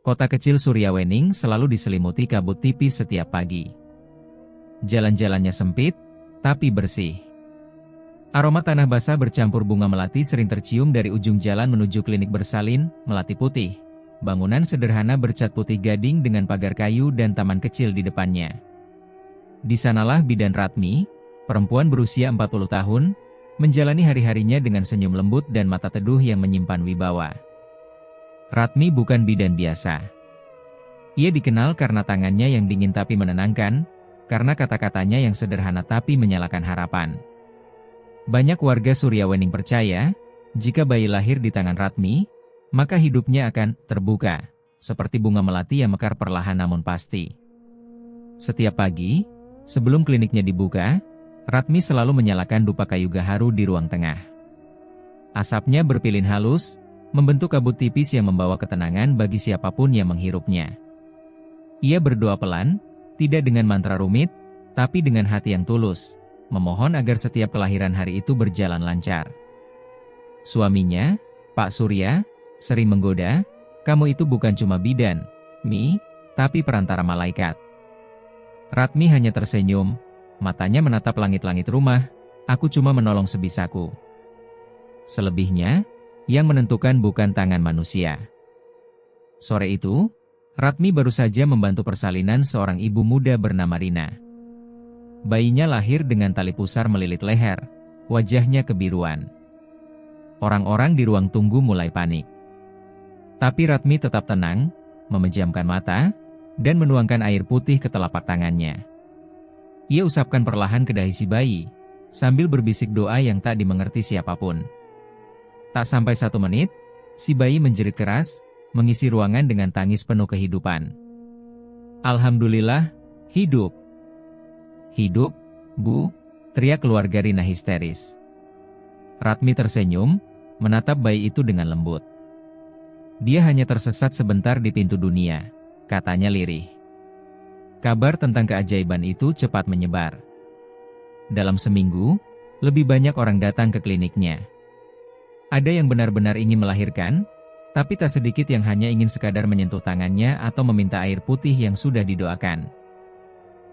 Kota kecil Suryawening selalu diselimuti kabut tipis setiap pagi. Jalan-jalannya sempit, tapi bersih. Aroma tanah basah bercampur bunga melati sering tercium dari ujung jalan menuju klinik bersalin, Melati Putih. Bangunan sederhana bercat putih gading dengan pagar kayu dan taman kecil di depannya. Di sanalah bidan Ratmi, perempuan berusia 40 tahun, menjalani hari-harinya dengan senyum lembut dan mata teduh yang menyimpan wibawa. Ratmi bukan bidan biasa. Ia dikenal karena tangannya yang dingin tapi menenangkan, karena kata-katanya yang sederhana tapi menyalakan harapan. Banyak warga Suryawening percaya, jika bayi lahir di tangan Ratmi, maka hidupnya akan terbuka, seperti bunga melati yang mekar perlahan namun pasti. Setiap pagi, sebelum kliniknya dibuka, Ratmi selalu menyalakan dupa kayu gaharu di ruang tengah. Asapnya berpilin halus, membentuk kabut tipis yang membawa ketenangan bagi siapapun yang menghirupnya. Ia berdoa pelan, tidak dengan mantra rumit, tapi dengan hati yang tulus, memohon agar setiap kelahiran hari itu berjalan lancar. Suaminya, Pak Surya, sering menggoda, "Kamu itu bukan cuma bidan, Mi, tapi perantara malaikat." Ratmi hanya tersenyum, matanya menatap langit-langit rumah, "Aku cuma menolong sebisaku." Selebihnya, yang menentukan bukan tangan manusia. Sore itu, Ratmi baru saja membantu persalinan seorang ibu muda bernama Rina. Bayinya lahir dengan tali pusar melilit leher, wajahnya kebiruan. Orang-orang di ruang tunggu mulai panik. Tapi Ratmi tetap tenang, memejamkan mata, dan menuangkan air putih ke telapak tangannya. Ia usapkan perlahan ke dahi si bayi, sambil berbisik doa yang tak dimengerti siapapun. Tak sampai 1 menit, si bayi menjerit keras, mengisi ruangan dengan tangis penuh kehidupan. "Alhamdulillah, hidup! Hidup, Bu!" teriak keluarga Rina histeris. Ratmi tersenyum, menatap bayi itu dengan lembut. "Dia hanya tersesat sebentar di pintu dunia," katanya lirih. Kabar tentang keajaiban itu cepat menyebar. Dalam seminggu, lebih banyak orang datang ke kliniknya. Ada yang benar-benar ingin melahirkan, tapi tak sedikit yang hanya ingin sekadar menyentuh tangannya atau meminta air putih yang sudah didoakan.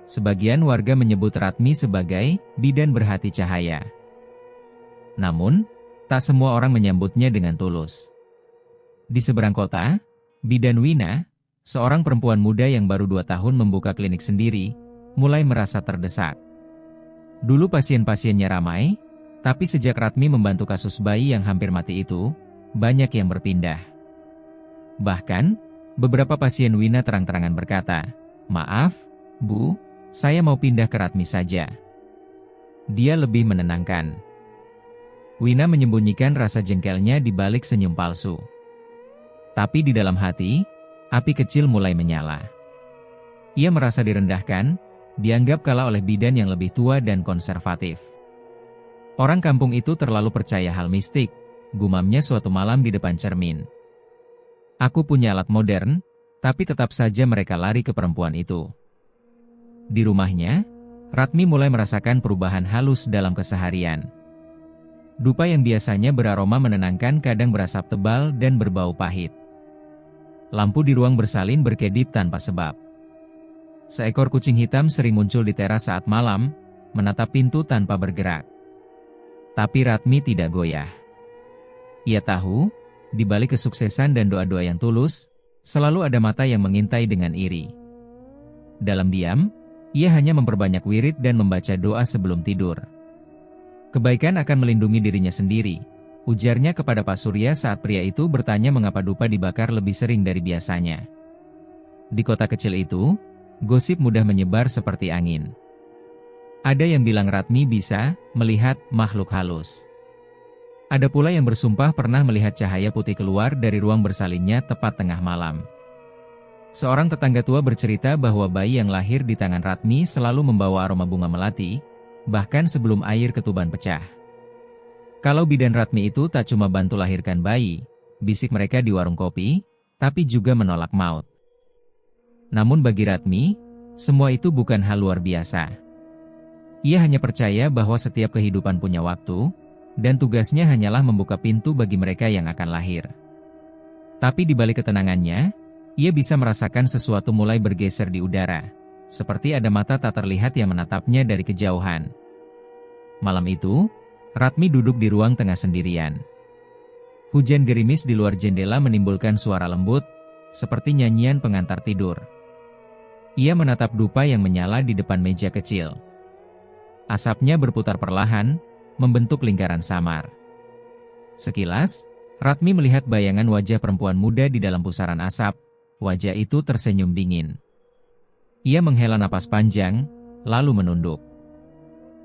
Sebagian warga menyebut Ratmi sebagai bidan berhati cahaya. Namun, tak semua orang menyambutnya dengan tulus. Di seberang kota, bidan Wina, seorang perempuan muda yang baru 2 tahun membuka klinik sendiri, mulai merasa terdesak. Dulu pasien-pasiennya ramai, tapi sejak Ratmi membantu kasus bayi yang hampir mati itu, banyak yang berpindah. Bahkan, beberapa pasien Wina terang-terangan berkata, "Maaf, Bu, saya mau pindah ke Ratmi saja. Dia lebih menenangkan." Wina menyembunyikan rasa jengkelnya di balik senyum palsu. Tapi di dalam hati, api kecil mulai menyala. Ia merasa direndahkan, dianggap kalah oleh bidan yang lebih tua dan konservatif. Orang kampung itu terlalu percaya hal mistik, gumamnya suatu malam di depan cermin. "Aku punya alat modern, tapi tetap saja mereka lari ke perempuan itu." Di rumahnya, Ratmi mulai merasakan perubahan halus dalam keseharian. Dupa yang biasanya beraroma menenangkan kadang berasap tebal dan berbau pahit. Lampu di ruang bersalin berkedip tanpa sebab. Seekor kucing hitam sering muncul di teras saat malam, menatap pintu tanpa bergerak. Tapi Ratmi tidak goyah. Ia tahu, di balik kesuksesan dan doa-doa yang tulus, selalu ada mata yang mengintai dengan iri. Dalam diam, ia hanya memperbanyak wirid dan membaca doa sebelum tidur. "Kebaikan akan melindungi dirinya sendiri," ujarnya kepada Pak Surya saat pria itu bertanya mengapa dupa dibakar lebih sering dari biasanya. Di kota kecil itu, gosip mudah menyebar seperti angin. Ada yang bilang Ratmi bisa melihat makhluk halus. Ada pula yang bersumpah pernah melihat cahaya putih keluar dari ruang bersalinnya tepat tengah malam. Seorang tetangga tua bercerita bahwa bayi yang lahir di tangan Ratmi selalu membawa aroma bunga melati, bahkan sebelum air ketuban pecah. Kalau bidan Ratmi itu tak cuma bantu lahirkan bayi, bisik mereka di warung kopi, tapi juga menolak maut. Namun bagi Ratmi, semua itu bukan hal luar biasa. Ia hanya percaya bahwa setiap kehidupan punya waktu, dan tugasnya hanyalah membuka pintu bagi mereka yang akan lahir. Tapi di balik ketenangannya, Ia bisa merasakan sesuatu mulai bergeser di udara, seperti ada mata tak terlihat yang menatapnya dari kejauhan. Malam itu, Ratmi duduk di ruang tengah sendirian. Hujan gerimis di luar jendela menimbulkan suara lembut, seperti nyanyian pengantar tidur. Ia menatap dupa yang menyala di depan meja kecil. Asapnya berputar perlahan, membentuk lingkaran samar. Sekilas, Ratmi melihat bayangan wajah perempuan muda di dalam pusaran asap. Wajah itu tersenyum dingin. Ia menghela napas panjang, lalu menunduk.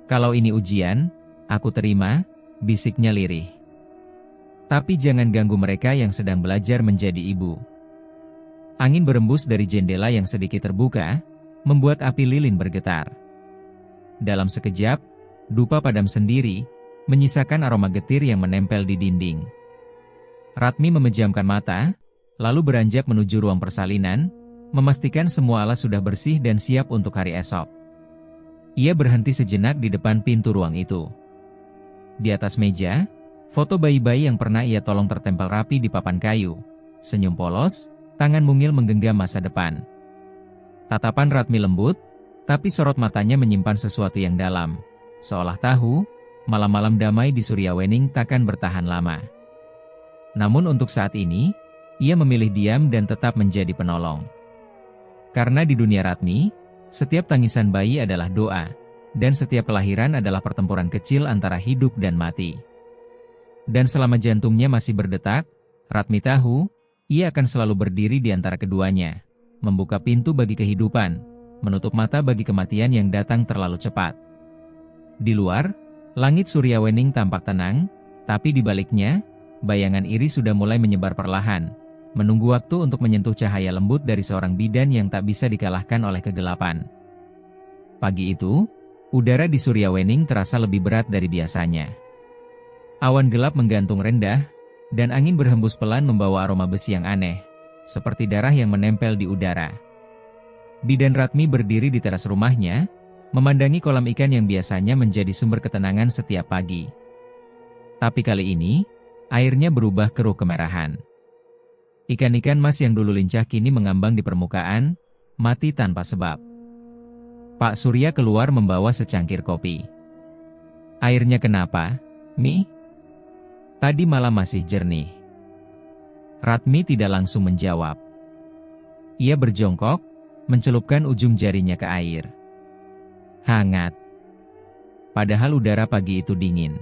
"Kalau ini ujian, aku terima," bisiknya lirih. "Tapi jangan ganggu mereka yang sedang belajar menjadi ibu." Angin berembus dari jendela yang sedikit terbuka, membuat api lilin bergetar. Dalam sekejap, dupa padam sendiri, menyisakan aroma getir yang menempel di dinding. Ratmi memejamkan mata, lalu beranjak menuju ruang persalinan, memastikan semua alat sudah bersih dan siap untuk hari esok. Ia berhenti sejenak di depan pintu ruang itu. Di atas meja, foto bayi-bayi yang pernah ia tolong tertempel rapi di papan kayu. Senyum polos, tangan mungil menggenggam masa depan. Tatapan Ratmi lembut, tapi sorot matanya menyimpan sesuatu yang dalam. Seolah tahu, malam-malam damai di Suryawening takkan bertahan lama. Namun untuk saat ini, ia memilih diam dan tetap menjadi penolong. Karena di dunia Ratmi, setiap tangisan bayi adalah doa, dan setiap kelahiran adalah pertempuran kecil antara hidup dan mati. Dan selama jantungnya masih berdetak, Ratmi tahu, ia akan selalu berdiri di antara keduanya, membuka pintu bagi kehidupan, menutup mata bagi kematian yang datang terlalu cepat. Di luar, langit Suryawening tampak tenang, tapi di baliknya, bayangan iri sudah mulai menyebar perlahan, menunggu waktu untuk menyentuh cahaya lembut dari seorang bidan yang tak bisa dikalahkan oleh kegelapan. Pagi itu, udara di Suryawening terasa lebih berat dari biasanya. Awan gelap menggantung rendah, dan angin berhembus pelan membawa aroma besi yang aneh, seperti darah yang menempel di udara. Bidan Ratmi berdiri di teras rumahnya, memandangi kolam ikan yang biasanya menjadi sumber ketenangan setiap pagi. Tapi kali ini, airnya berubah keruh kemerahan. Ikan-ikan mas yang dulu lincah kini mengambang di permukaan, mati tanpa sebab. Pak Surya keluar membawa secangkir kopi. "Airnya kenapa, Mi?" "Tadi malam masih jernih." Ratmi tidak langsung menjawab. Ia berjongkok, mencelupkan ujung jarinya ke air. Hangat. Padahal udara pagi itu dingin.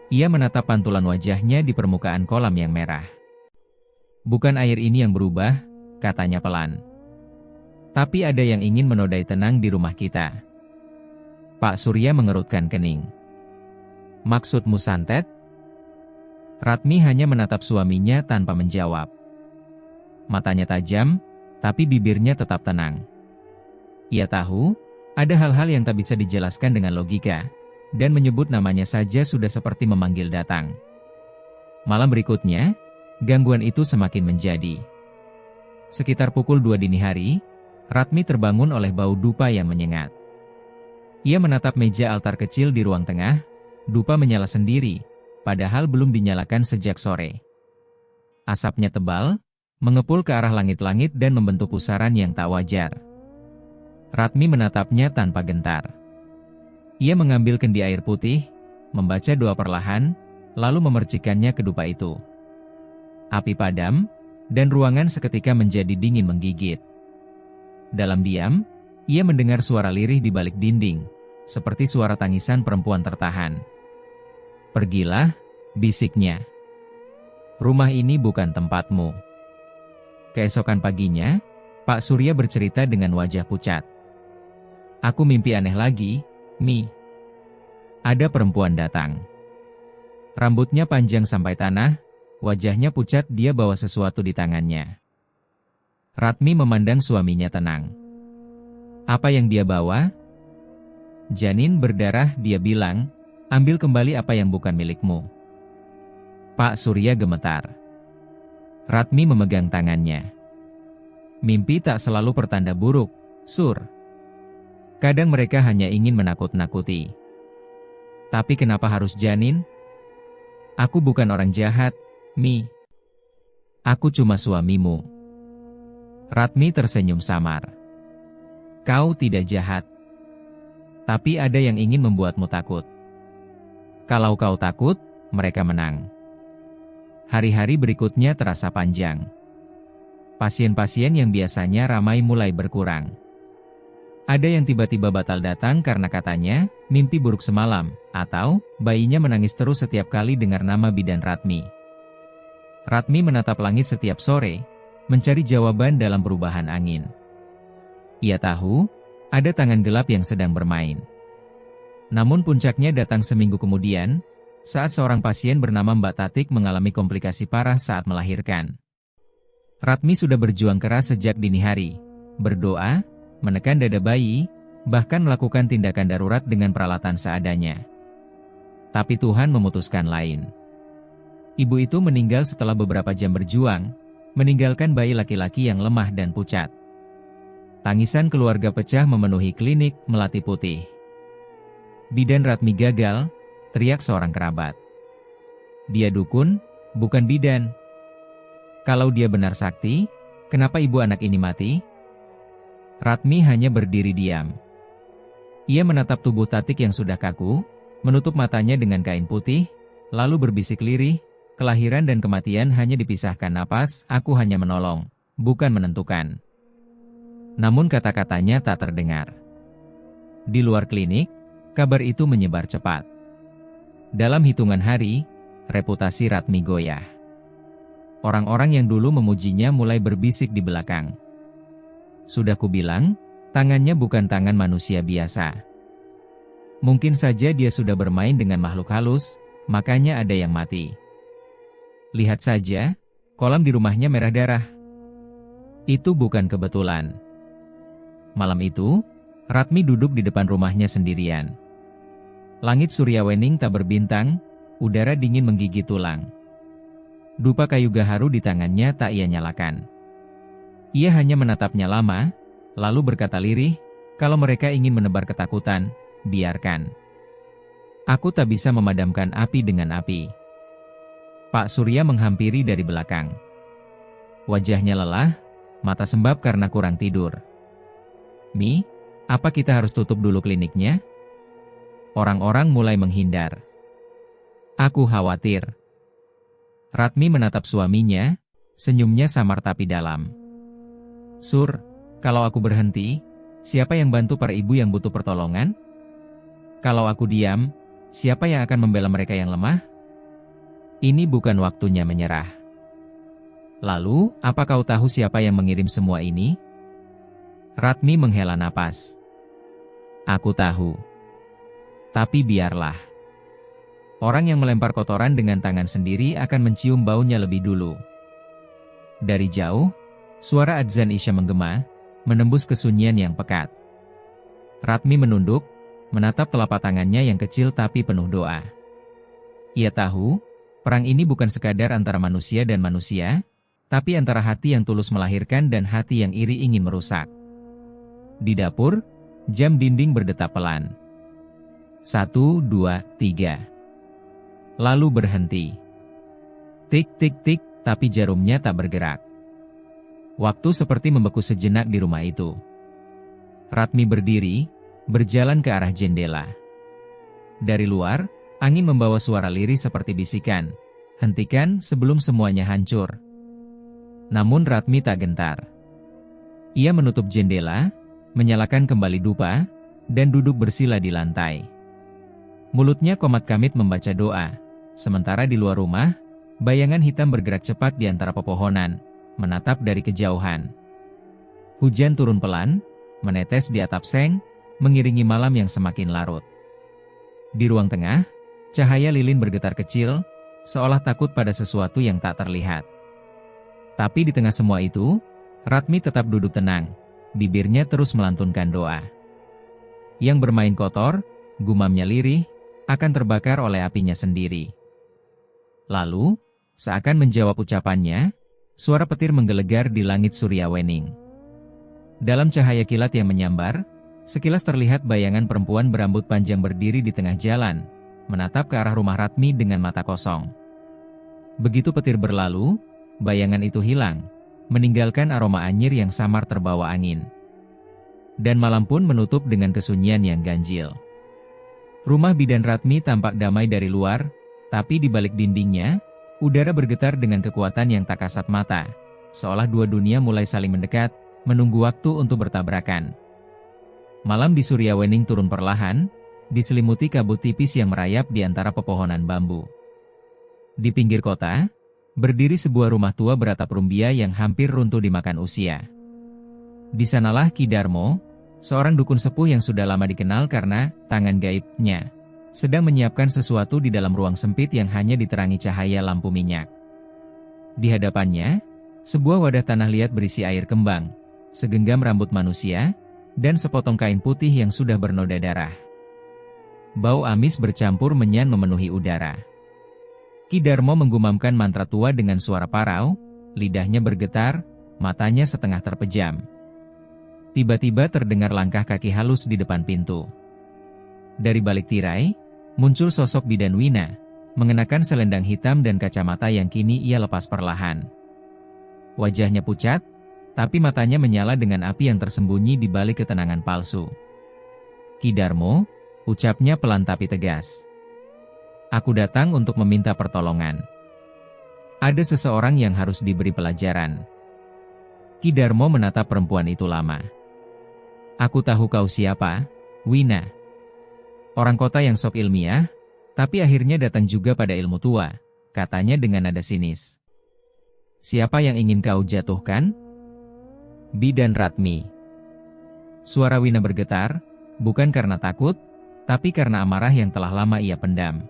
Ia menatap pantulan wajahnya di permukaan kolam yang merah. "Bukan air ini yang berubah," katanya pelan. "Tapi ada yang ingin menodai tenang di rumah kita." Pak Surya mengerutkan kening. "Maksudmu santet?" Ratmi hanya menatap suaminya tanpa menjawab. Matanya tajam, tapi bibirnya tetap tenang. Ia tahu, ada hal-hal yang tak bisa dijelaskan dengan logika, dan menyebut namanya saja sudah seperti memanggil datang. Malam berikutnya, gangguan itu semakin menjadi. Sekitar pukul 2 dini hari, Ratmi terbangun oleh bau dupa yang menyengat. Ia menatap meja altar kecil di ruang tengah, dupa menyala sendiri, padahal belum dinyalakan sejak sore. Asapnya tebal, mengepul ke arah langit-langit dan membentuk pusaran yang tak wajar. Ratmi menatapnya tanpa gentar. Ia mengambil kendi air putih, membaca doa perlahan, lalu memercikannya ke dupa itu. Api padam, dan ruangan seketika menjadi dingin menggigit. Dalam diam, ia mendengar suara lirih di balik dinding, seperti suara tangisan perempuan tertahan. "Pergilah," bisiknya. "Rumah ini bukan tempatmu." Keesokan paginya, Pak Surya bercerita dengan wajah pucat. "Aku mimpi aneh lagi, Mi. Ada perempuan datang. Rambutnya panjang sampai tanah, wajahnya pucat, dia bawa sesuatu di tangannya." Ratmi memandang suaminya tenang. "Apa yang dia bawa?" "Janin berdarah," dia bilang. "Ambil kembali apa yang bukan milikmu." Pak Surya gemetar. Ratmi memegang tangannya. "Mimpi tak selalu pertanda buruk, Sur. Kadang mereka hanya ingin menakut-nakuti. Tapi kenapa harus janin? Aku bukan orang jahat, Mi. Aku cuma suamimu." Ratmi tersenyum samar. Kau tidak jahat. Tapi ada yang ingin membuatmu takut. Kalau kau takut, mereka menang. Hari-hari berikutnya terasa panjang. Pasien-pasien yang biasanya ramai mulai berkurang. Ada yang tiba-tiba batal datang karena katanya, mimpi buruk semalam, atau bayinya menangis terus setiap kali dengar nama bidan Ratmi. Ratmi menatap langit setiap sore, mencari jawaban dalam perubahan angin. Ia tahu, ada tangan gelap yang sedang bermain. Namun puncaknya datang seminggu kemudian, saat seorang pasien bernama Mbak Tatik mengalami komplikasi parah saat melahirkan. Ratmi sudah berjuang keras sejak dini hari, berdoa, menekan dada bayi, bahkan melakukan tindakan darurat dengan peralatan seadanya. Tapi Tuhan memutuskan lain. Ibu itu meninggal setelah beberapa jam berjuang, meninggalkan bayi laki-laki yang lemah dan pucat. Tangisan keluarga pecah memenuhi klinik Melati Putih. Bidan Ratmi gagal, teriak seorang kerabat. Dia dukun, bukan bidan. Kalau dia benar sakti, kenapa ibu anak ini mati? Ratmi hanya berdiri diam. Ia menatap tubuh Tatik yang sudah kaku, menutup matanya dengan kain putih, lalu berbisik lirih, kelahiran dan kematian hanya dipisahkan napas, aku hanya menolong, bukan menentukan. Namun kata-katanya tak terdengar. Di luar klinik, kabar itu menyebar cepat. Dalam hitungan hari, reputasi Ratmi goyah. Orang-orang yang dulu memujinya mulai berbisik di belakang. Sudah kubilang, tangannya bukan tangan manusia biasa. Mungkin saja dia sudah bermain dengan makhluk halus, makanya ada yang mati. Lihat saja, kolam di rumahnya merah darah. Itu bukan kebetulan. Malam itu, Ratmi duduk di depan rumahnya sendirian. Langit suryawening tak berbintang, udara dingin menggigit tulang. Dupa kayu gaharu di tangannya tak ia nyalakan. Ia hanya menatapnya lama, lalu berkata lirih, kalau mereka ingin menebar ketakutan, biarkan. Aku tak bisa memadamkan api dengan api. Pak Surya menghampiri dari belakang. Wajahnya lelah, mata sembab karena kurang tidur. Mi, apa kita harus tutup dulu kliniknya? Orang-orang mulai menghindar. Aku khawatir. Ratmi menatap suaminya, senyumnya samar tapi dalam. Sur, kalau aku berhenti, siapa yang bantu para ibu yang butuh pertolongan? Kalau aku diam, siapa yang akan membela mereka yang lemah? Ini bukan waktunya menyerah. Lalu, apa kau tahu siapa yang mengirim semua ini? Ratmi menghela napas. Aku tahu. Tapi biarlah. Orang yang melempar kotoran dengan tangan sendiri akan mencium baunya lebih dulu. Dari jauh, suara adzan Isya menggema, menembus kesunyian yang pekat. Ratmi menunduk, menatap telapak tangannya yang kecil tapi penuh doa. Ia tahu, perang ini bukan sekadar antara manusia dan manusia, tapi antara hati yang tulus melahirkan dan hati yang iri ingin merusak. Di dapur, jam dinding berdetak pelan. 1, 2, 3. Lalu berhenti. Tik tik tik, tapi jarumnya tak bergerak. Waktu seperti membeku sejenak di rumah itu. Ratmi berdiri, berjalan ke arah jendela. Dari luar, angin membawa suara lirih seperti bisikan. Hentikan sebelum semuanya hancur. Namun Ratmi tak gentar. Ia menutup jendela, menyalakan kembali dupa, dan duduk bersila di lantai. Mulutnya komat kamit membaca doa, sementara di luar rumah, bayangan hitam bergerak cepat di antara pepohonan, menatap dari kejauhan. Hujan turun pelan, menetes di atap seng, mengiringi malam yang semakin larut. Di ruang tengah, cahaya lilin bergetar kecil, seolah takut pada sesuatu yang tak terlihat. Tapi di tengah semua itu, Ratmi tetap duduk tenang, bibirnya terus melantunkan doa. Yang bermain kotor, gumamnya lirih, akan terbakar oleh apinya sendiri. Lalu, seakan menjawab ucapannya, suara petir menggelegar di langit suryawening. Dalam cahaya kilat yang menyambar, sekilas terlihat bayangan perempuan berambut panjang berdiri di tengah jalan, menatap ke arah rumah Ratmi dengan mata kosong. Begitu petir berlalu, bayangan itu hilang, meninggalkan aroma anyir yang samar terbawa angin. Dan malam pun menutup dengan kesunyian yang ganjil. Rumah bidan Ratmi tampak damai dari luar, tapi di balik dindingnya, udara bergetar dengan kekuatan yang tak kasat mata, seolah dua dunia mulai saling mendekat, menunggu waktu untuk bertabrakan. Malam di Suryawening turun perlahan, diselimuti kabut tipis yang merayap di antara pepohonan bambu. Di pinggir kota, berdiri sebuah rumah tua beratap rumbia yang hampir runtuh dimakan usia. Di sanalah Ki Darmo, seorang dukun sepuh yang sudah lama dikenal karena tangan gaibnya, sedang menyiapkan sesuatu di dalam ruang sempit yang hanya diterangi cahaya lampu minyak. Di hadapannya, sebuah wadah tanah liat berisi air kembang, segenggam rambut manusia, dan sepotong kain putih yang sudah bernoda darah. Bau amis bercampur menyan memenuhi udara. Ki Darmo menggumamkan mantra tua dengan suara parau, lidahnya bergetar, matanya setengah terpejam. Tiba-tiba terdengar langkah kaki halus di depan pintu. Dari balik tirai, muncul sosok bidan Wina, mengenakan selendang hitam dan kacamata yang kini ia lepas perlahan. Wajahnya pucat, tapi matanya menyala dengan api yang tersembunyi di balik ketenangan palsu. Ki Darmo, ucapnya pelan tapi tegas. Aku datang untuk meminta pertolongan. Ada seseorang yang harus diberi pelajaran. Ki Darmo menatap perempuan itu lama. Aku tahu kau siapa, Wina. Orang kota yang sok ilmiah, tapi akhirnya datang juga pada ilmu tua, katanya dengan nada sinis. Siapa yang ingin kau jatuhkan? Bidan Ratmi. Suara Wina bergetar, bukan karena takut, tapi karena amarah yang telah lama ia pendam.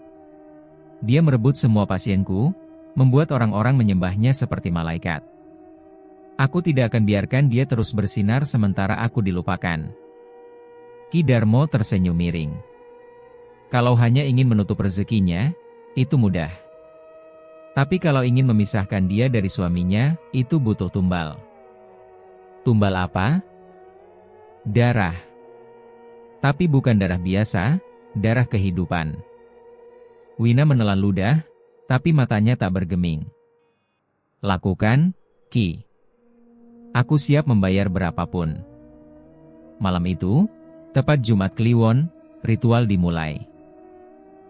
Dia merebut semua pasienku, membuat orang-orang menyembahnya seperti malaikat. Aku tidak akan biarkan dia terus bersinar sementara aku dilupakan. Ki Darmo tersenyum miring. Kalau hanya ingin menutup rezekinya, itu mudah. Tapi kalau ingin memisahkan dia dari suaminya, itu butuh tumbal. Tumbal apa? Darah. Tapi bukan darah biasa, darah kehidupan. Wina menelan ludah, tapi matanya tak bergeming. Lakukan, Ki. Aku siap membayar berapapun. Malam itu, tepat Jumat Kliwon, ritual dimulai.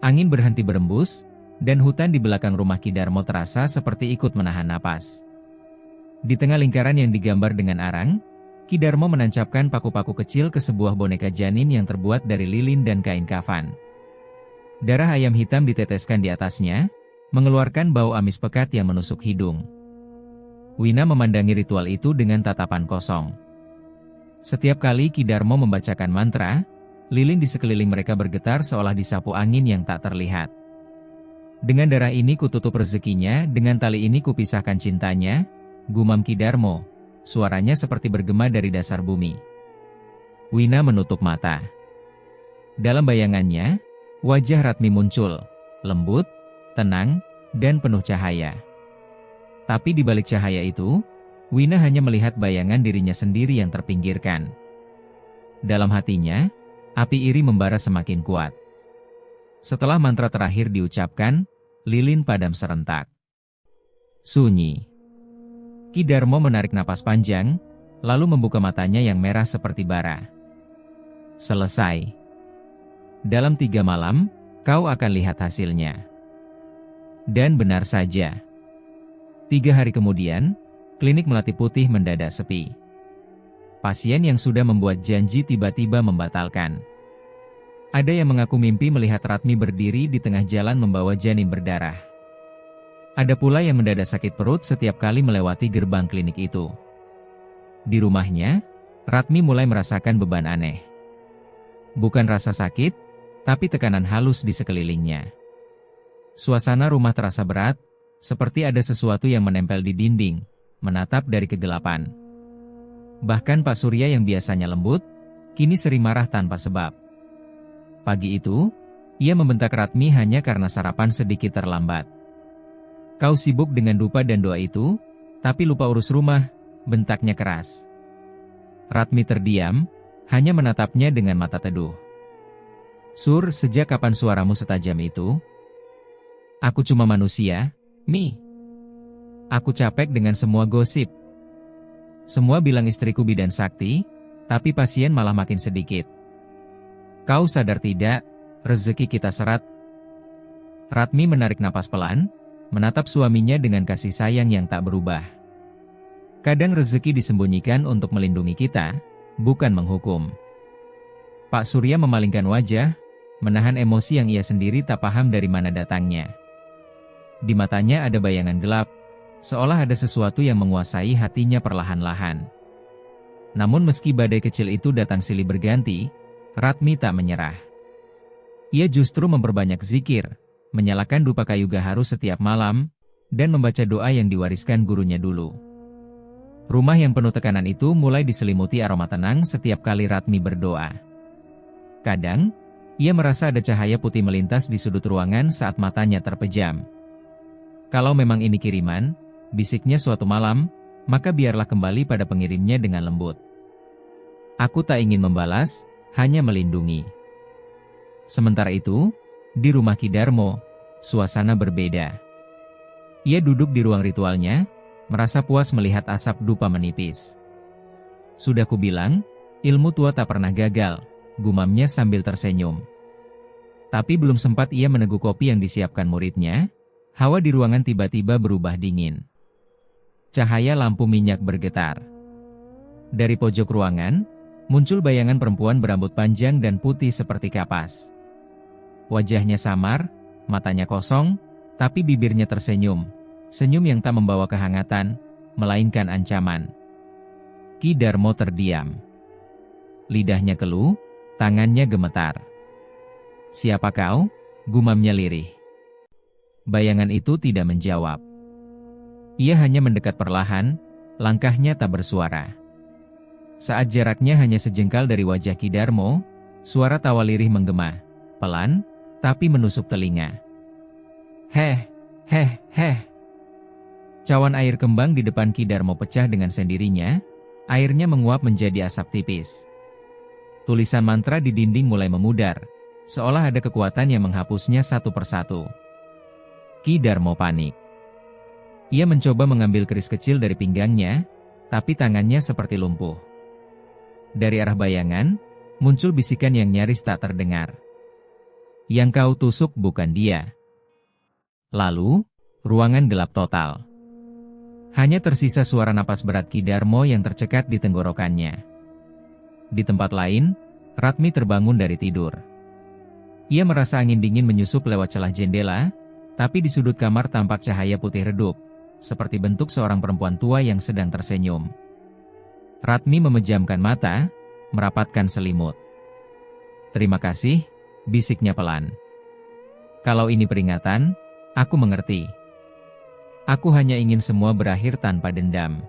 Angin berhenti berembus, dan hutan di belakang rumah Ki Darmo terasa seperti ikut menahan napas. Di tengah lingkaran yang digambar dengan arang, Ki Darmo menancapkan paku-paku kecil ke sebuah boneka janin yang terbuat dari lilin dan kain kafan. Darah ayam hitam diteteskan di atasnya, mengeluarkan bau amis pekat yang menusuk hidung. Wina memandangi ritual itu dengan tatapan kosong. Setiap kali Ki Darmo membacakan mantra, lilin di sekeliling mereka bergetar seolah disapu angin yang tak terlihat. Dengan darah ini kututup rezekinya, dengan tali ini kupisahkan cintanya, gumam Ki Darmo, suaranya seperti bergema dari dasar bumi. Wina menutup mata. Dalam bayangannya, wajah Ratmi muncul, lembut, tenang, dan penuh cahaya. Tapi di balik cahaya itu, Wina hanya melihat bayangan dirinya sendiri yang terpinggirkan. Dalam hatinya, api iri membara semakin kuat. Setelah mantra terakhir diucapkan, lilin padam serentak. Sunyi. Ki Darmo menarik napas panjang, lalu membuka matanya yang merah seperti bara. Selesai. Dalam 3 malam, kau akan lihat hasilnya. Dan benar saja. 3 hari kemudian, klinik Melati Putih mendadak sepi. Pasien yang sudah membuat janji tiba-tiba membatalkan. Ada yang mengaku mimpi melihat Ratmi berdiri di tengah jalan membawa janin berdarah. Ada pula yang mendadak sakit perut setiap kali melewati gerbang klinik itu. Di rumahnya, Ratmi mulai merasakan beban aneh. Bukan rasa sakit, tapi tekanan halus di sekelilingnya. Suasana rumah terasa berat, seperti ada sesuatu yang menempel di dinding, menatap dari kegelapan. Bahkan Pak Surya yang biasanya lembut, kini sering marah tanpa sebab. Pagi itu, ia membentak Ratmi hanya karena sarapan sedikit terlambat. Kau sibuk dengan dupa dan doa itu, tapi lupa urus rumah, bentaknya keras. Ratmi terdiam, hanya menatapnya dengan mata teduh. Sur, sejak kapan suaramu setajam itu? Aku cuma manusia, Mi. Aku capek dengan semua gosip. Semua bilang istriku bidan sakti, tapi pasien malah makin sedikit. Kau sadar tidak, rezeki kita seret. Ratmi menarik napas pelan, menatap suaminya dengan kasih sayang yang tak berubah. Kadang rezeki disembunyikan untuk melindungi kita, bukan menghukum. Pak Surya memalingkan wajah, menahan emosi yang ia sendiri tak paham dari mana datangnya. Di matanya ada bayangan gelap, seolah ada sesuatu yang menguasai hatinya perlahan-lahan. Namun meski badai kecil itu datang silih berganti, Ratmi tak menyerah. Ia justru memperbanyak zikir, menyalakan dupa kayu gaharu setiap malam, dan membaca doa yang diwariskan gurunya dulu. Rumah yang penuh tekanan itu mulai diselimuti aroma tenang setiap kali Ratmi berdoa. Kadang, ia merasa ada cahaya putih melintas di sudut ruangan saat matanya terpejam. Kalau memang ini kiriman, bisiknya suatu malam, maka biarlah kembali pada pengirimnya dengan lembut. Aku tak ingin membalas, hanya melindungi. Sementara itu, di rumah Ki Darmo, suasana berbeda. Ia duduk di ruang ritualnya, merasa puas melihat asap dupa menipis. Sudah kubilang, ilmu tua tak pernah gagal, gumamnya sambil tersenyum. Tapi belum sempat ia meneguk kopi yang disiapkan muridnya, hawa di ruangan tiba-tiba berubah dingin. Cahaya lampu minyak bergetar. Dari pojok ruangan, muncul bayangan perempuan berambut panjang dan putih seperti kapas. Wajahnya samar, matanya kosong, tapi bibirnya tersenyum. Senyum yang tak membawa kehangatan, melainkan ancaman. Ki Darmo terdiam. Lidahnya keluh, tangannya gemetar. Siapa kau? Gumamnya lirih. Bayangan itu tidak menjawab. Ia hanya mendekat perlahan, langkahnya tak bersuara. Saat jaraknya hanya sejengkal dari wajah Ki Darmo, suara tawa lirih menggema, pelan, tapi menusuk telinga. Heh, heh, heh. Cawan air kembang di depan Ki Darmo pecah dengan sendirinya, airnya menguap menjadi asap tipis. Tulisan mantra di dinding mulai memudar, seolah ada kekuatan yang menghapusnya satu persatu. Ki Darmo panik. Ia mencoba mengambil keris kecil dari pinggangnya, tapi tangannya seperti lumpuh. Dari arah bayangan, muncul bisikan yang nyaris tak terdengar. Yang kau tusuk bukan dia. Lalu, ruangan gelap total. Hanya tersisa suara napas berat Ki Darmo yang tercekat di tenggorokannya. Di tempat lain, Ratmi terbangun dari tidur. Ia merasa angin dingin menyusup lewat celah jendela, tapi di sudut kamar tampak cahaya putih redup, seperti bentuk seorang perempuan tua yang sedang tersenyum. Ratmi memejamkan mata, merapatkan selimut. Terima kasih, bisiknya pelan. Kalau ini peringatan, aku mengerti. Aku hanya ingin semua berakhir tanpa dendam.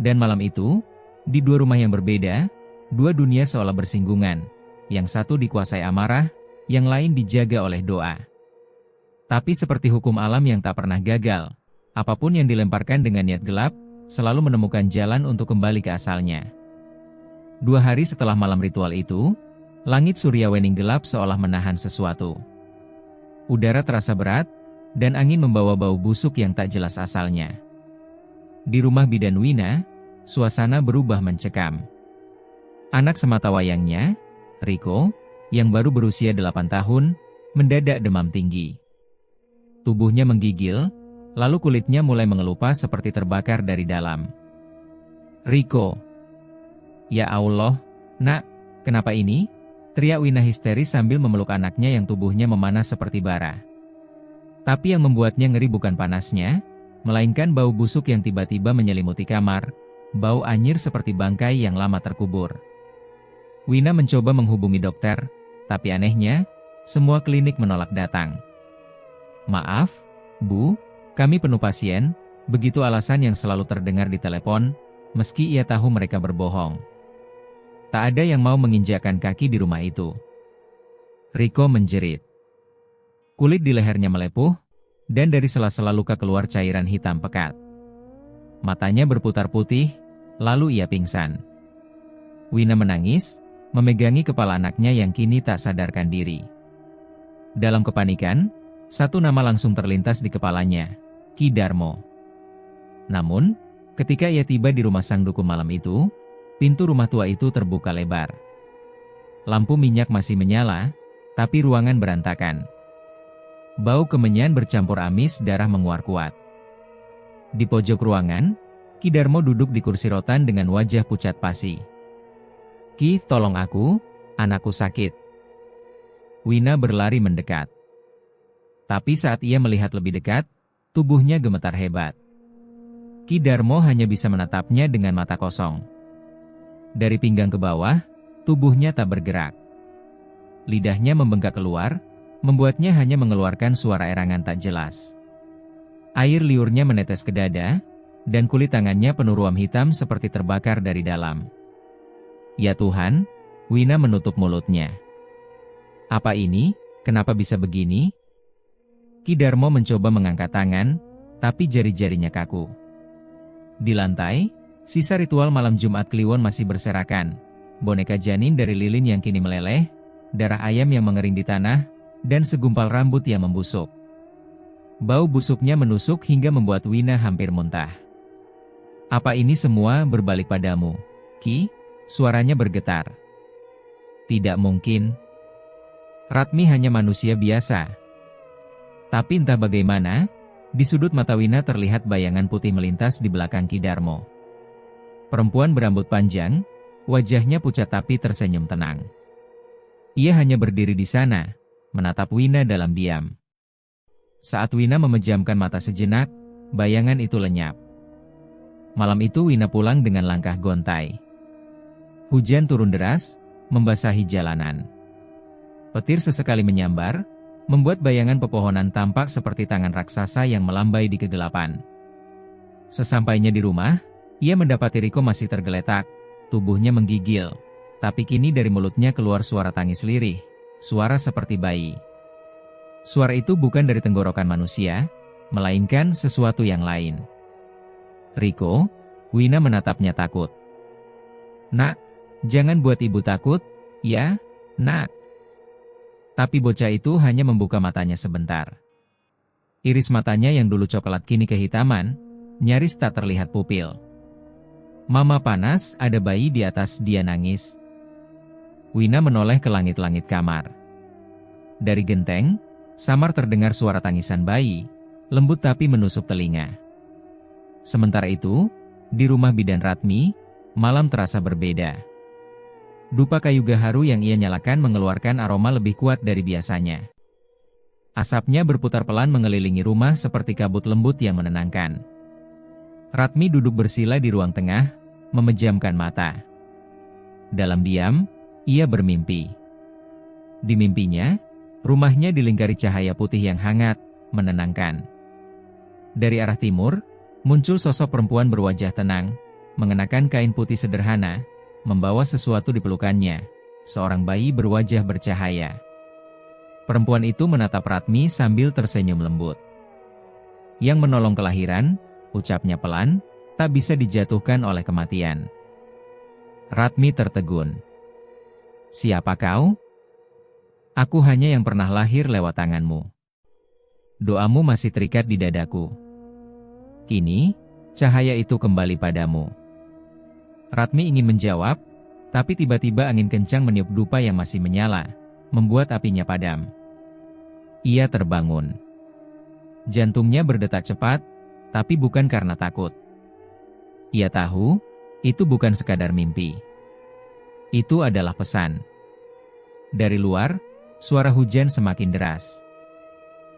Dan malam itu, di dua rumah yang berbeda, dua dunia seolah bersinggungan. Yang satu dikuasai amarah, yang lain dijaga oleh doa. Tapi seperti hukum alam yang tak pernah gagal, apapun yang dilemparkan dengan niat gelap, selalu menemukan jalan untuk kembali ke asalnya. 2 hari setelah malam ritual itu, langit Suryawening gelap seolah menahan sesuatu. Udara terasa berat, dan angin membawa bau busuk yang tak jelas asalnya. Di rumah bidan Wina, suasana berubah mencekam. Anak sematawayangnya, Riko, yang baru berusia 8 tahun, mendadak demam tinggi. Tubuhnya menggigil, lalu kulitnya mulai mengelupas seperti terbakar dari dalam. Riko. Ya Allah, nak, kenapa ini? Teriak Wina histeris sambil memeluk anaknya yang tubuhnya memanas seperti bara. Tapi yang membuatnya ngeri bukan panasnya, melainkan bau busuk yang tiba-tiba menyelimuti kamar, bau anyir seperti bangkai yang lama terkubur. Wina mencoba menghubungi dokter, tapi anehnya, semua klinik menolak datang. Maaf, Bu, kami penuh pasien, begitu alasan yang selalu terdengar di telepon, meski ia tahu mereka berbohong. Tak ada yang mau menginjakkan kaki di rumah itu. Riko menjerit. Kulit di lehernya melepuh, dan dari sela-sela luka keluar cairan hitam pekat. Matanya berputar putih, lalu ia pingsan. Wina menangis, memegangi kepala anaknya yang kini tak sadarkan diri. Dalam kepanikan, satu nama langsung terlintas di kepalanya, Ki Darmo. Namun, Ketika ia tiba di rumah sang dukun malam itu, pintu rumah tua itu terbuka lebar. Lampu minyak masih menyala, tapi ruangan berantakan. Bau kemenyan bercampur amis darah menguar kuat. Di pojok ruangan, Ki Darmo duduk di kursi rotan dengan wajah pucat pasi. "Ki, tolong aku, anakku sakit." Wina berlari mendekat. Tapi saat ia melihat lebih dekat, tubuhnya gemetar hebat. Ki Darmo hanya bisa menatapnya dengan mata kosong. Dari pinggang ke bawah, tubuhnya tak bergerak. Lidahnya membengkak keluar, membuatnya hanya mengeluarkan suara erangan tak jelas. Air liurnya menetes ke dada, dan kulit tangannya penuh ruam hitam seperti terbakar dari dalam. Ya Tuhan, Wina menutup mulutnya. Apa ini? Kenapa bisa begini? Ki Darmo mencoba mengangkat tangan, tapi jari-jarinya kaku. Di lantai, sisa ritual malam Jumat Kliwon masih berserakan. Boneka janin dari lilin yang kini meleleh, darah ayam yang mengering di tanah, dan segumpal rambut yang membusuk. Bau busuknya menusuk hingga membuat Wina hampir muntah. "Apa ini semua berbalik padamu, Ki?" Suaranya bergetar. Tidak mungkin. Ratmi hanya manusia biasa. Tapi entah bagaimana, di sudut mata Wina terlihat bayangan putih melintas di belakang Ki Darmo. Perempuan berambut panjang, wajahnya pucat tapi tersenyum tenang. Ia hanya berdiri di sana, menatap Wina dalam diam. Saat Wina memejamkan mata sejenak, bayangan itu lenyap. Malam itu Wina pulang dengan langkah gontai. Hujan turun deras, membasahi jalanan. Petir sesekali menyambar, membuat bayangan pepohonan tampak seperti tangan raksasa yang melambai di kegelapan. Sesampainya di rumah, ia mendapati Riko masih tergeletak, tubuhnya menggigil. Tapi kini dari mulutnya keluar suara tangis lirih, suara seperti bayi. Suara itu bukan dari tenggorokan manusia, melainkan sesuatu yang lain. "Riko?" Wina menatapnya takut. "Nak, jangan buat ibu takut, ya, nak." Tapi bocah itu hanya membuka matanya sebentar. Iris matanya yang dulu coklat kini kehitaman, nyaris tak terlihat pupil. "Mama panas, ada bayi di atas," dia nangis. Wina menoleh ke langit-langit kamar. Dari genteng, samar terdengar suara tangisan bayi, lembut tapi menusuk telinga. Sementara itu, di rumah bidan Ratmi, malam terasa berbeda. Dupa kayu gaharu yang ia nyalakan mengeluarkan aroma lebih kuat dari biasanya. Asapnya berputar pelan mengelilingi rumah seperti kabut lembut yang menenangkan. Ratmi duduk bersila di ruang tengah, memejamkan mata. Dalam diam, ia bermimpi. Di mimpinya, rumahnya dilingkari cahaya putih yang hangat, menenangkan. Dari arah timur, muncul sosok perempuan berwajah tenang, mengenakan kain putih sederhana, membawa sesuatu di pelukannya, seorang bayi berwajah bercahaya. Perempuan itu menatap Ratmi sambil tersenyum lembut. "Yang menolong kelahiran," ucapnya pelan, "tak bisa dijatuhkan oleh kematian." Ratmi tertegun. "Siapa kau?" "Aku hanya yang pernah lahir lewat tanganmu. Doamu masih terikat di dadaku. Kini, cahaya itu kembali padamu." Ratmi ingin menjawab, tapi tiba-tiba angin kencang meniup dupa yang masih menyala, membuat apinya padam. Ia terbangun. Jantungnya berdetak cepat, tapi bukan karena takut. Ia tahu, itu bukan sekadar mimpi. Itu adalah pesan. Dari luar, suara hujan semakin deras.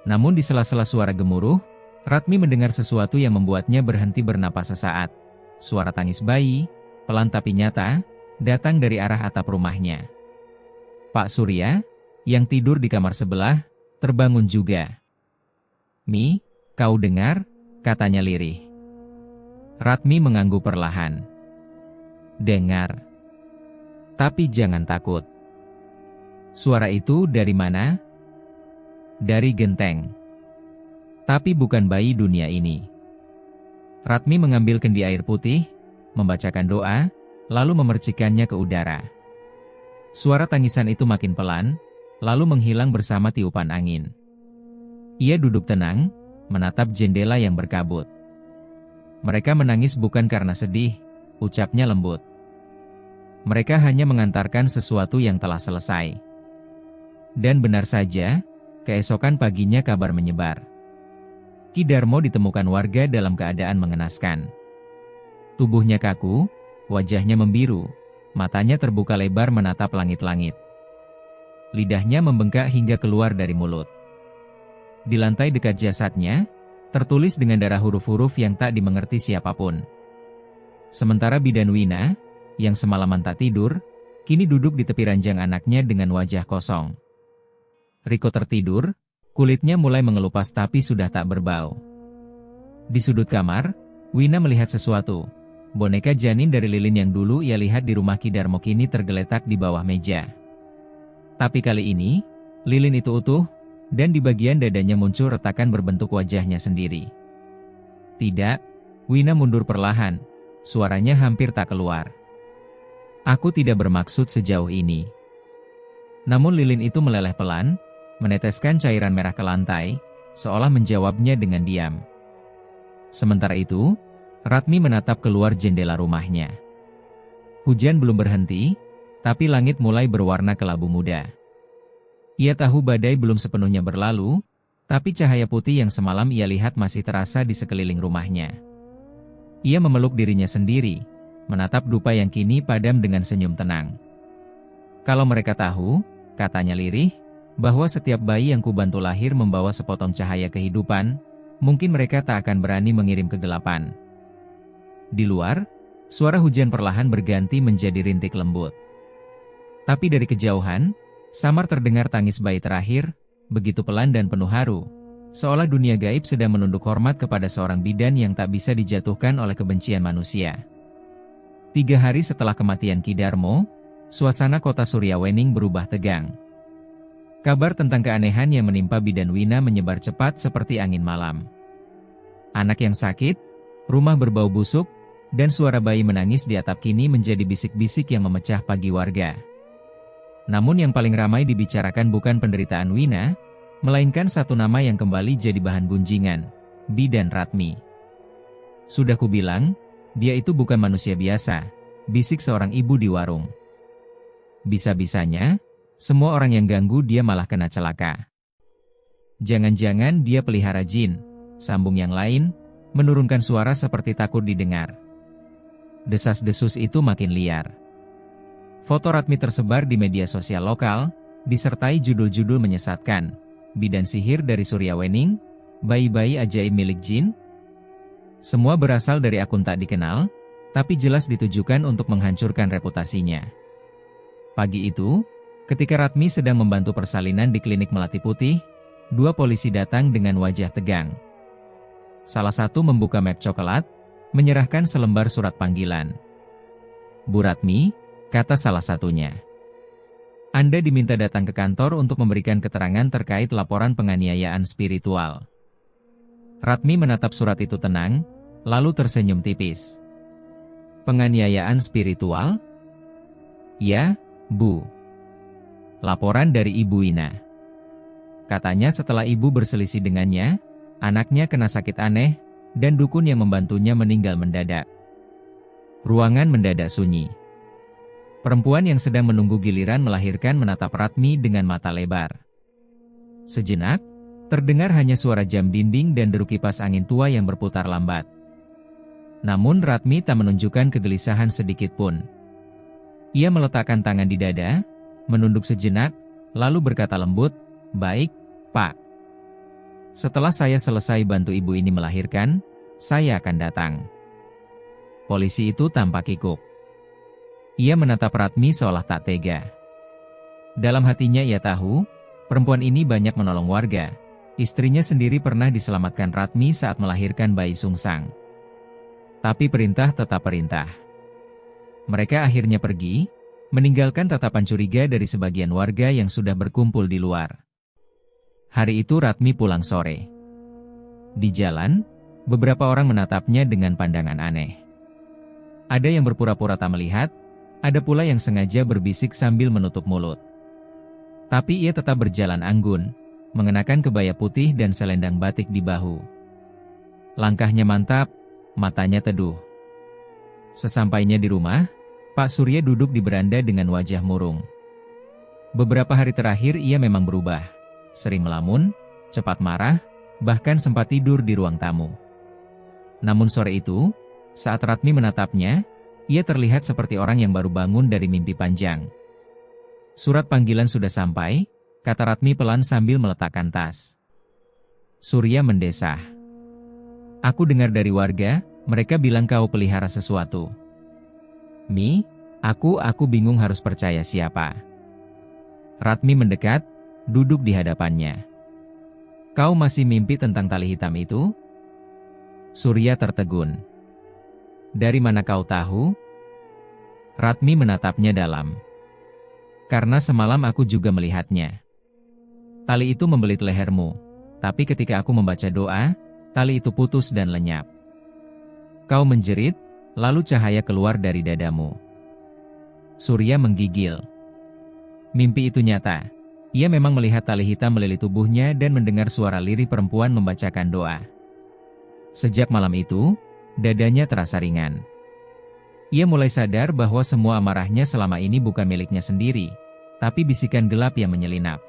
Namun di sela-sela suara gemuruh, Ratmi mendengar sesuatu yang membuatnya berhenti bernapas sesaat. Suara tangis bayi, pelan tapi nyata, datang dari arah atap rumahnya. Pak Surya, yang tidur di kamar sebelah, terbangun juga. "Mi, kau dengar?" katanya lirih. Ratmi mengangguk perlahan. "Dengar. Tapi jangan takut." "Suara itu dari mana?" "Dari genteng. Tapi bukan bayi dunia ini." Ratmi mengambil kendi air putih, membacakan doa, lalu memercikannya ke udara. Suara tangisan itu makin pelan, lalu menghilang bersama tiupan angin. Ia duduk tenang, menatap jendela yang berkabut. Mereka menangis bukan karena sedih, ucapnya lembut. Mereka hanya mengantarkan sesuatu yang telah selesai. Dan benar saja, keesokan paginya kabar menyebar. Ki Darmo ditemukan warga dalam keadaan mengenaskan. Tubuhnya kaku, wajahnya membiru, matanya terbuka lebar menatap langit-langit. Lidahnya membengkak hingga keluar dari mulut. Di lantai dekat jasadnya, tertulis dengan darah huruf-huruf yang tak dimengerti siapapun. Sementara bidan Wina, yang semalaman tak tidur, kini duduk di tepi ranjang anaknya dengan wajah kosong. Riko tertidur, kulitnya mulai mengelupas tapi sudah tak berbau. Di sudut kamar, Wina melihat sesuatu. Boneka janin dari lilin yang dulu ia lihat di rumah Ki Darmo kini tergeletak di bawah meja. Tapi kali ini, lilin itu utuh, dan di bagian dadanya muncul retakan berbentuk wajahnya sendiri. Tidak, Wina mundur perlahan, suaranya hampir tak keluar. Aku tidak bermaksud sejauh ini. Namun lilin itu meleleh pelan, meneteskan cairan merah ke lantai, seolah menjawabnya dengan diam. Sementara itu, Ratmi menatap keluar jendela rumahnya. Hujan belum berhenti, tapi langit mulai berwarna kelabu muda. Ia tahu badai belum sepenuhnya berlalu, tapi cahaya putih yang semalam ia lihat masih terasa di sekeliling rumahnya. Ia memeluk dirinya sendiri, menatap dupa yang kini padam dengan senyum tenang. Kalau mereka tahu, katanya lirih, bahwa setiap bayi yang kubantu lahir membawa sepotong cahaya kehidupan, mungkin mereka tak akan berani mengirim kegelapan. Di luar, suara hujan perlahan berganti menjadi rintik lembut. Tapi dari kejauhan, samar terdengar tangis bayi terakhir, begitu pelan dan penuh haru, seolah dunia gaib sedang menunduk hormat kepada seorang bidan yang tak bisa dijatuhkan oleh kebencian manusia. 3 hari setelah kematian Ki Darmo, suasana kota Suryawening berubah tegang. Kabar tentang keanehan yang menimpa bidan Wina menyebar cepat seperti angin malam. Anak yang sakit, rumah berbau busuk, dan suara bayi menangis di atap kini menjadi bisik-bisik yang memecah pagi warga. Namun yang paling ramai dibicarakan bukan penderitaan Wina, melainkan satu nama yang kembali jadi bahan gunjingan, Bidan Ratmi. Sudah kubilang, dia itu bukan manusia biasa, bisik seorang ibu di warung. Bisa-bisanya, semua orang yang ganggu dia malah kena celaka. Jangan-jangan dia pelihara jin, sambung yang lain, menurunkan suara seperti takut didengar. Desas-desus itu makin liar. Foto Ratmi tersebar di media sosial lokal, disertai judul-judul menyesatkan. Bidan sihir dari Suryawening, bayi-bayi ajaib milik jin. Semua berasal dari akun tak dikenal, tapi jelas ditujukan untuk menghancurkan reputasinya. Pagi itu, ketika Ratmi sedang membantu persalinan di klinik Melati Putih, 2 polisi datang dengan wajah tegang. Salah satu membuka map coklat, menyerahkan selembar surat panggilan. Bu Ratmi, kata salah satunya. Anda diminta datang ke kantor untuk memberikan keterangan terkait laporan penganiayaan spiritual. Ratmi menatap surat itu tenang, lalu tersenyum tipis. Penganiayaan spiritual? Ya, Bu. Laporan dari Ibu Wina. Katanya setelah ibu berselisih dengannya, anaknya kena sakit aneh, dan dukun yang membantunya meninggal mendadak. Ruangan mendadak sunyi. Perempuan yang sedang menunggu giliran melahirkan menatap Ratmi dengan mata lebar. Sejenak, terdengar hanya suara jam dinding dan deru kipas angin tua yang berputar lambat. Namun Ratmi tak menunjukkan kegelisahan sedikit pun. Ia meletakkan tangan di dada, menunduk sejenak, lalu berkata lembut, "Baik, Pak. Setelah saya selesai bantu ibu ini melahirkan, saya akan datang." Polisi itu tampak kikuk. Ia menatap Ratmi seolah tak tega. Dalam hatinya ia tahu, perempuan ini banyak menolong warga. Istrinya sendiri pernah diselamatkan Ratmi saat melahirkan bayi sungsang. Tapi perintah tetap perintah. Mereka akhirnya pergi, meninggalkan tatapan curiga dari sebagian warga yang sudah berkumpul di luar. Hari itu Ratmi pulang sore. Di jalan, beberapa orang menatapnya dengan pandangan aneh. Ada yang berpura-pura tak melihat, ada pula yang sengaja berbisik sambil menutup mulut. Tapi ia tetap berjalan anggun, mengenakan kebaya putih dan selendang batik di bahu. Langkahnya mantap, matanya teduh. Sesampainya di rumah, Pak Surya duduk di beranda dengan wajah murung. Beberapa hari terakhir ia memang berubah, sering melamun, cepat marah, bahkan sempat tidur di ruang tamu. Namun sore itu, saat Ratmi menatapnya, ia terlihat seperti orang yang baru bangun dari mimpi panjang. Surat panggilan sudah sampai, kata Ratmi pelan sambil meletakkan tas. Surya mendesah. Aku dengar dari warga, mereka bilang kau pelihara sesuatu. Mi, aku bingung harus percaya siapa. Ratmi mendekat, duduk di hadapannya. Kau masih mimpi tentang tali hitam itu? Surya tertegun. Dari mana kau tahu? Ratmi menatapnya dalam. Karena semalam aku juga melihatnya. Tali itu membelit lehermu, tapi ketika aku membaca doa, tali itu putus dan lenyap. Kau menjerit, lalu cahaya keluar dari dadamu. Surya menggigil. Mimpi itu nyata. Ia memang melihat tali hitam melilit tubuhnya dan mendengar suara lirih perempuan membacakan doa. Sejak malam itu, dadanya terasa ringan. Ia mulai sadar bahwa semua amarahnya selama ini bukan miliknya sendiri, tapi bisikan gelap yang menyelinap.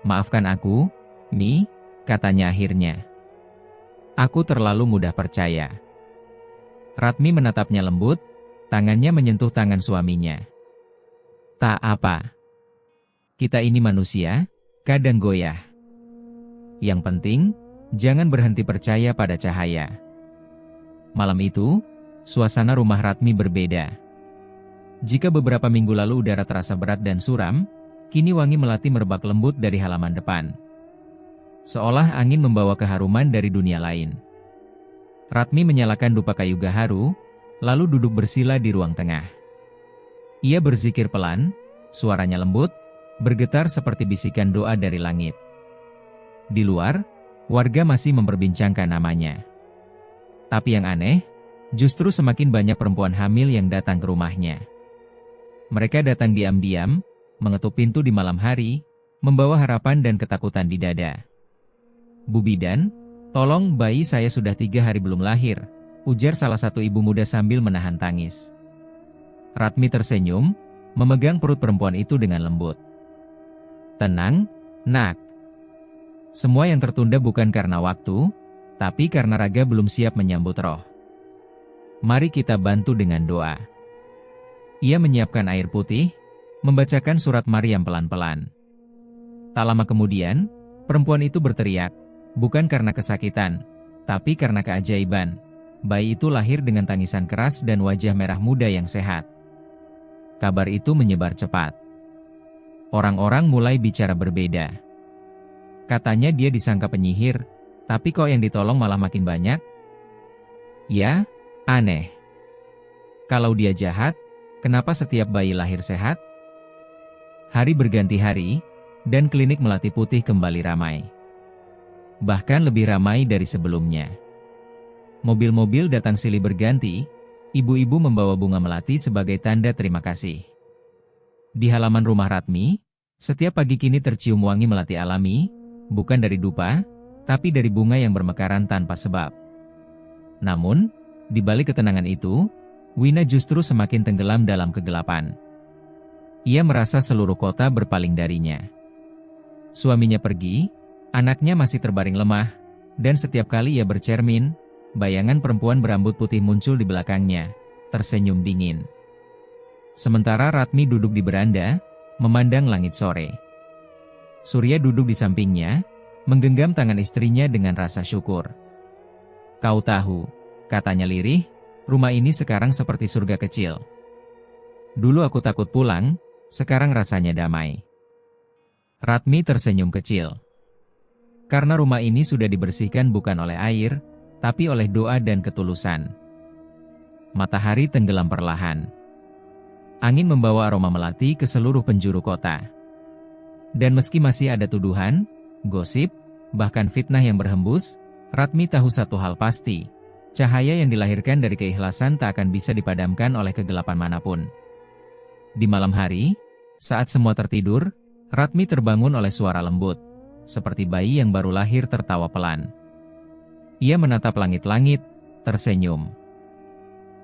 Maafkan aku, Mi, katanya akhirnya. Aku terlalu mudah percaya. Ratmi menatapnya lembut, tangannya menyentuh tangan suaminya. Tak apa. Kita ini manusia, kadang goyah. Yang penting, jangan berhenti percaya pada cahaya. Malam itu, suasana rumah Ratmi berbeda. Jika beberapa minggu lalu udara terasa berat dan suram, kini wangi melati merebak lembut dari halaman depan. Seolah angin membawa keharuman dari dunia lain. Ratmi menyalakan dupa kayu gaharu, lalu duduk bersila di ruang tengah. Ia berzikir pelan, suaranya lembut, bergetar seperti bisikan doa dari langit. Di luar, warga masih memperbincangkan namanya. Tapi yang aneh, justru semakin banyak perempuan hamil yang datang ke rumahnya. Mereka datang diam-diam, mengetuk pintu di malam hari, membawa harapan dan ketakutan di dada. Bu Bidan, tolong, bayi saya sudah 3 hari belum lahir, ujar salah satu ibu muda sambil menahan tangis. Ratmi tersenyum, memegang perut perempuan itu dengan lembut. Tenang, nak. Semua yang tertunda bukan karena waktu, tapi karena raga belum siap menyambut roh. Mari kita bantu dengan doa. Ia menyiapkan air putih, membacakan surat Maryam pelan-pelan. Tak lama kemudian, perempuan itu berteriak, bukan karena kesakitan, tapi karena keajaiban. Bayi itu lahir dengan tangisan keras dan wajah merah muda yang sehat. Kabar itu menyebar cepat. Orang-orang mulai bicara berbeda. Katanya dia disangka penyihir, tapi kok yang ditolong malah makin banyak? Ya, aneh. Kalau dia jahat, kenapa setiap bayi lahir sehat? Hari berganti hari, dan klinik Melati Putih kembali ramai. Bahkan lebih ramai dari sebelumnya. Mobil-mobil datang silih berganti, ibu-ibu membawa bunga melati sebagai tanda terima kasih. Di halaman rumah Ratmi, setiap pagi kini tercium wangi melati alami, bukan dari dupa, tapi dari bunga yang bermekaran tanpa sebab. Namun, di balik ketenangan itu, Wina justru semakin tenggelam dalam kegelapan. Ia merasa seluruh kota berpaling darinya. Suaminya pergi, anaknya masih terbaring lemah, dan setiap kali ia bercermin, bayangan perempuan berambut putih muncul di belakangnya, tersenyum dingin. Sementara Ratmi duduk di beranda, memandang langit sore. Surya duduk di sampingnya, menggenggam tangan istrinya dengan rasa syukur. Kau tahu, katanya lirih, rumah ini sekarang seperti surga kecil. Dulu aku takut pulang, sekarang rasanya damai. Ratmi tersenyum kecil. Karena rumah ini sudah dibersihkan bukan oleh air, tapi oleh doa dan ketulusan. Matahari tenggelam perlahan. Angin membawa aroma melati ke seluruh penjuru kota. Dan meski masih ada tuduhan, gosip, bahkan fitnah yang berhembus, Ratmi tahu satu hal pasti, cahaya yang dilahirkan dari keikhlasan tak akan bisa dipadamkan oleh kegelapan manapun. Di malam hari, saat semua tertidur, Ratmi terbangun oleh suara lembut, seperti bayi yang baru lahir tertawa pelan. Ia menatap langit-langit, tersenyum.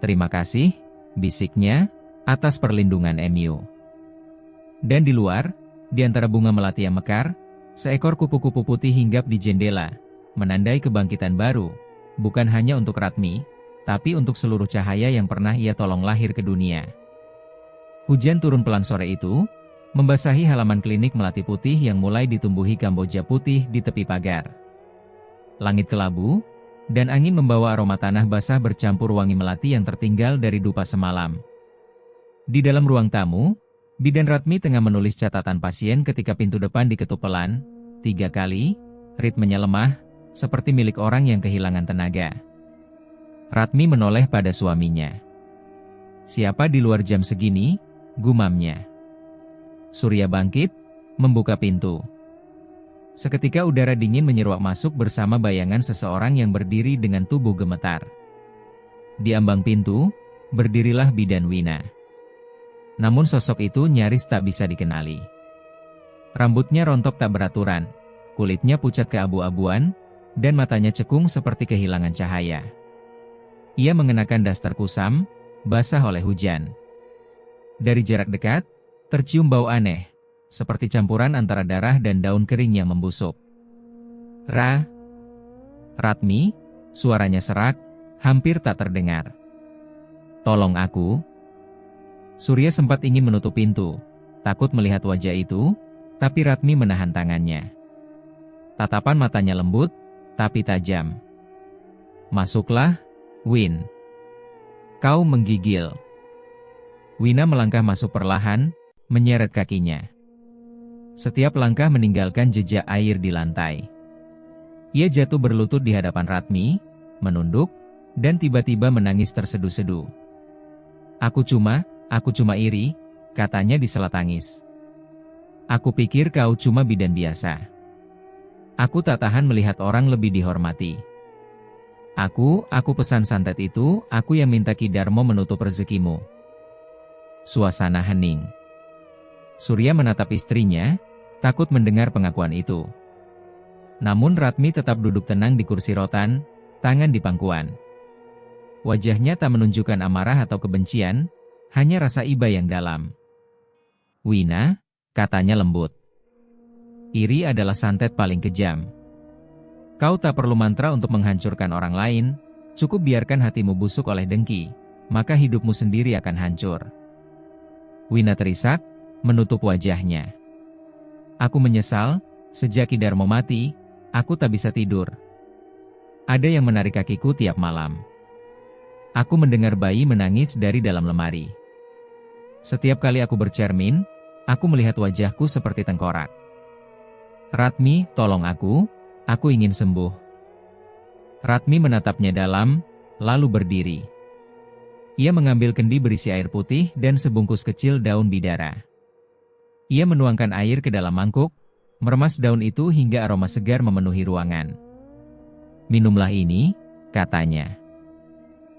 "Terima kasih," bisiknya, "atas perlindungan Emu." Dan di luar, di antara bunga melati yang mekar, seekor kupu-kupu putih hinggap di jendela, menandai kebangkitan baru, bukan hanya untuk Ratmi, tapi untuk seluruh cahaya yang pernah ia tolong lahir ke dunia. Hujan turun pelan sore itu, membasahi halaman klinik melati putih yang mulai ditumbuhi kamboja putih di tepi pagar. Langit kelabu, dan angin membawa aroma tanah basah bercampur wangi melati yang tertinggal dari dupa semalam. Di dalam ruang tamu, Bidan Ratmi tengah menulis catatan pasien ketika pintu depan diketuk pelan, 3 kali, ritmenya lemah, seperti milik orang yang kehilangan tenaga. Ratmi menoleh pada suaminya. "Siapa di luar jam segini?" gumamnya. Surya bangkit, membuka pintu. Seketika udara dingin menyeruak masuk bersama bayangan seseorang yang berdiri dengan tubuh gemetar. Di ambang pintu, berdirilah Bidan Wina. Namun sosok itu nyaris tak bisa dikenali. Rambutnya rontok tak beraturan, kulitnya pucat keabu-abuan, dan matanya cekung seperti kehilangan cahaya. Ia mengenakan daster kusam, basah oleh hujan. Dari jarak dekat, tercium bau aneh, seperti campuran antara darah dan daun kering yang membusuk. Ratmi, suaranya serak, hampir tak terdengar. "Tolong aku." Surya sempat ingin menutup pintu, takut melihat wajah itu, tapi Ratmi menahan tangannya. Tatapan matanya lembut, tapi tajam. "Masuklah, Win." "Kau menggigil." Wina melangkah masuk perlahan, menyeret kakinya. Setiap langkah meninggalkan jejak air di lantai. Ia jatuh berlutut di hadapan Ratmi, menunduk, dan tiba-tiba menangis tersedu-sedu. Aku cuma iri," katanya di sela tangis. "Aku pikir kau cuma bidan biasa. Aku tak tahan melihat orang lebih dihormati. Aku pesan santet itu, aku yang minta Ki Darmo menutup rezekimu." Suasana hening. Surya menatap istrinya, takut mendengar pengakuan itu. Namun Ratmi tetap duduk tenang di kursi rotan, tangan di pangkuan. Wajahnya tak menunjukkan amarah atau kebencian, hanya rasa iba yang dalam. "Wina," katanya lembut. "Iri adalah santet paling kejam. Kau tak perlu mantra untuk menghancurkan orang lain, cukup biarkan hatimu busuk oleh dengki, maka hidupmu sendiri akan hancur." Wina terisak, menutup wajahnya. "Aku menyesal, sejak Ki Darmo mati, aku tak bisa tidur. Ada yang menarik kakiku tiap malam. Aku mendengar bayi menangis dari dalam lemari. Setiap kali aku bercermin, aku melihat wajahku seperti tengkorak. Ratmi, tolong aku ingin sembuh." Ratmi menatapnya dalam, lalu berdiri. Ia mengambil kendi berisi air putih dan sebungkus kecil daun bidara. Ia menuangkan air ke dalam mangkuk, meremas daun itu hingga aroma segar memenuhi ruangan. "Minumlah ini," katanya.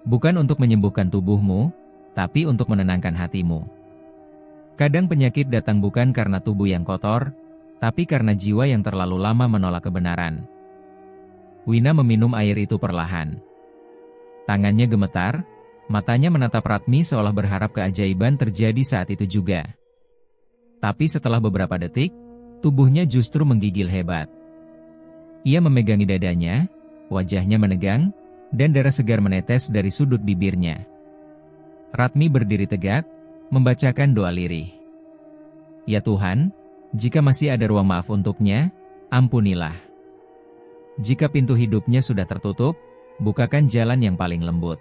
"Bukan untuk menyembuhkan tubuhmu, tapi untuk menenangkan hatimu. Kadang penyakit datang bukan karena tubuh yang kotor, tapi karena jiwa yang terlalu lama menolak kebenaran." Wina meminum air itu perlahan. Tangannya gemetar, matanya menatap Ratmi seolah berharap keajaiban terjadi saat itu juga. Tapi setelah beberapa detik, tubuhnya justru menggigil hebat. Ia memegangi dadanya, wajahnya menegang, dan darah segar menetes dari sudut bibirnya. Ratmi berdiri tegak, membacakan doa lirih. "Ya Tuhan, jika masih ada ruang maaf untuknya, ampunilah. Jika pintu hidupnya sudah tertutup, bukakan jalan yang paling lembut."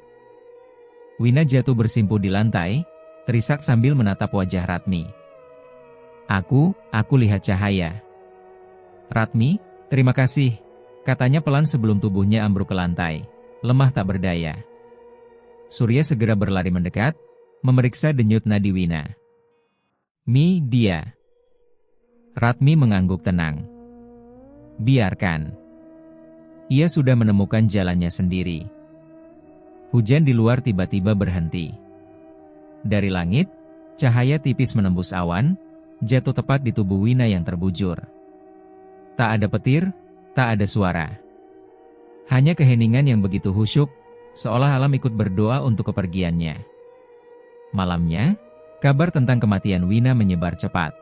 Wina jatuh bersimpuh di lantai, terisak sambil menatap wajah Ratmi. Aku lihat cahaya." "Ratmi, terima kasih," katanya pelan sebelum tubuhnya ambruk ke lantai, lemah tak berdaya. Surya segera berlari mendekat, memeriksa denyut nadi Wina. Dia." Ratmi mengangguk tenang. "Biarkan. Ia sudah menemukan jalannya sendiri." Hujan di luar tiba-tiba berhenti. Dari langit, cahaya tipis menembus awan, jatuh tepat di tubuh Wina yang terbujur. Tak ada petir, tak ada suara. Hanya keheningan yang begitu khusyuk, seolah alam ikut berdoa untuk kepergiannya. Malamnya, kabar tentang kematian Wina menyebar cepat.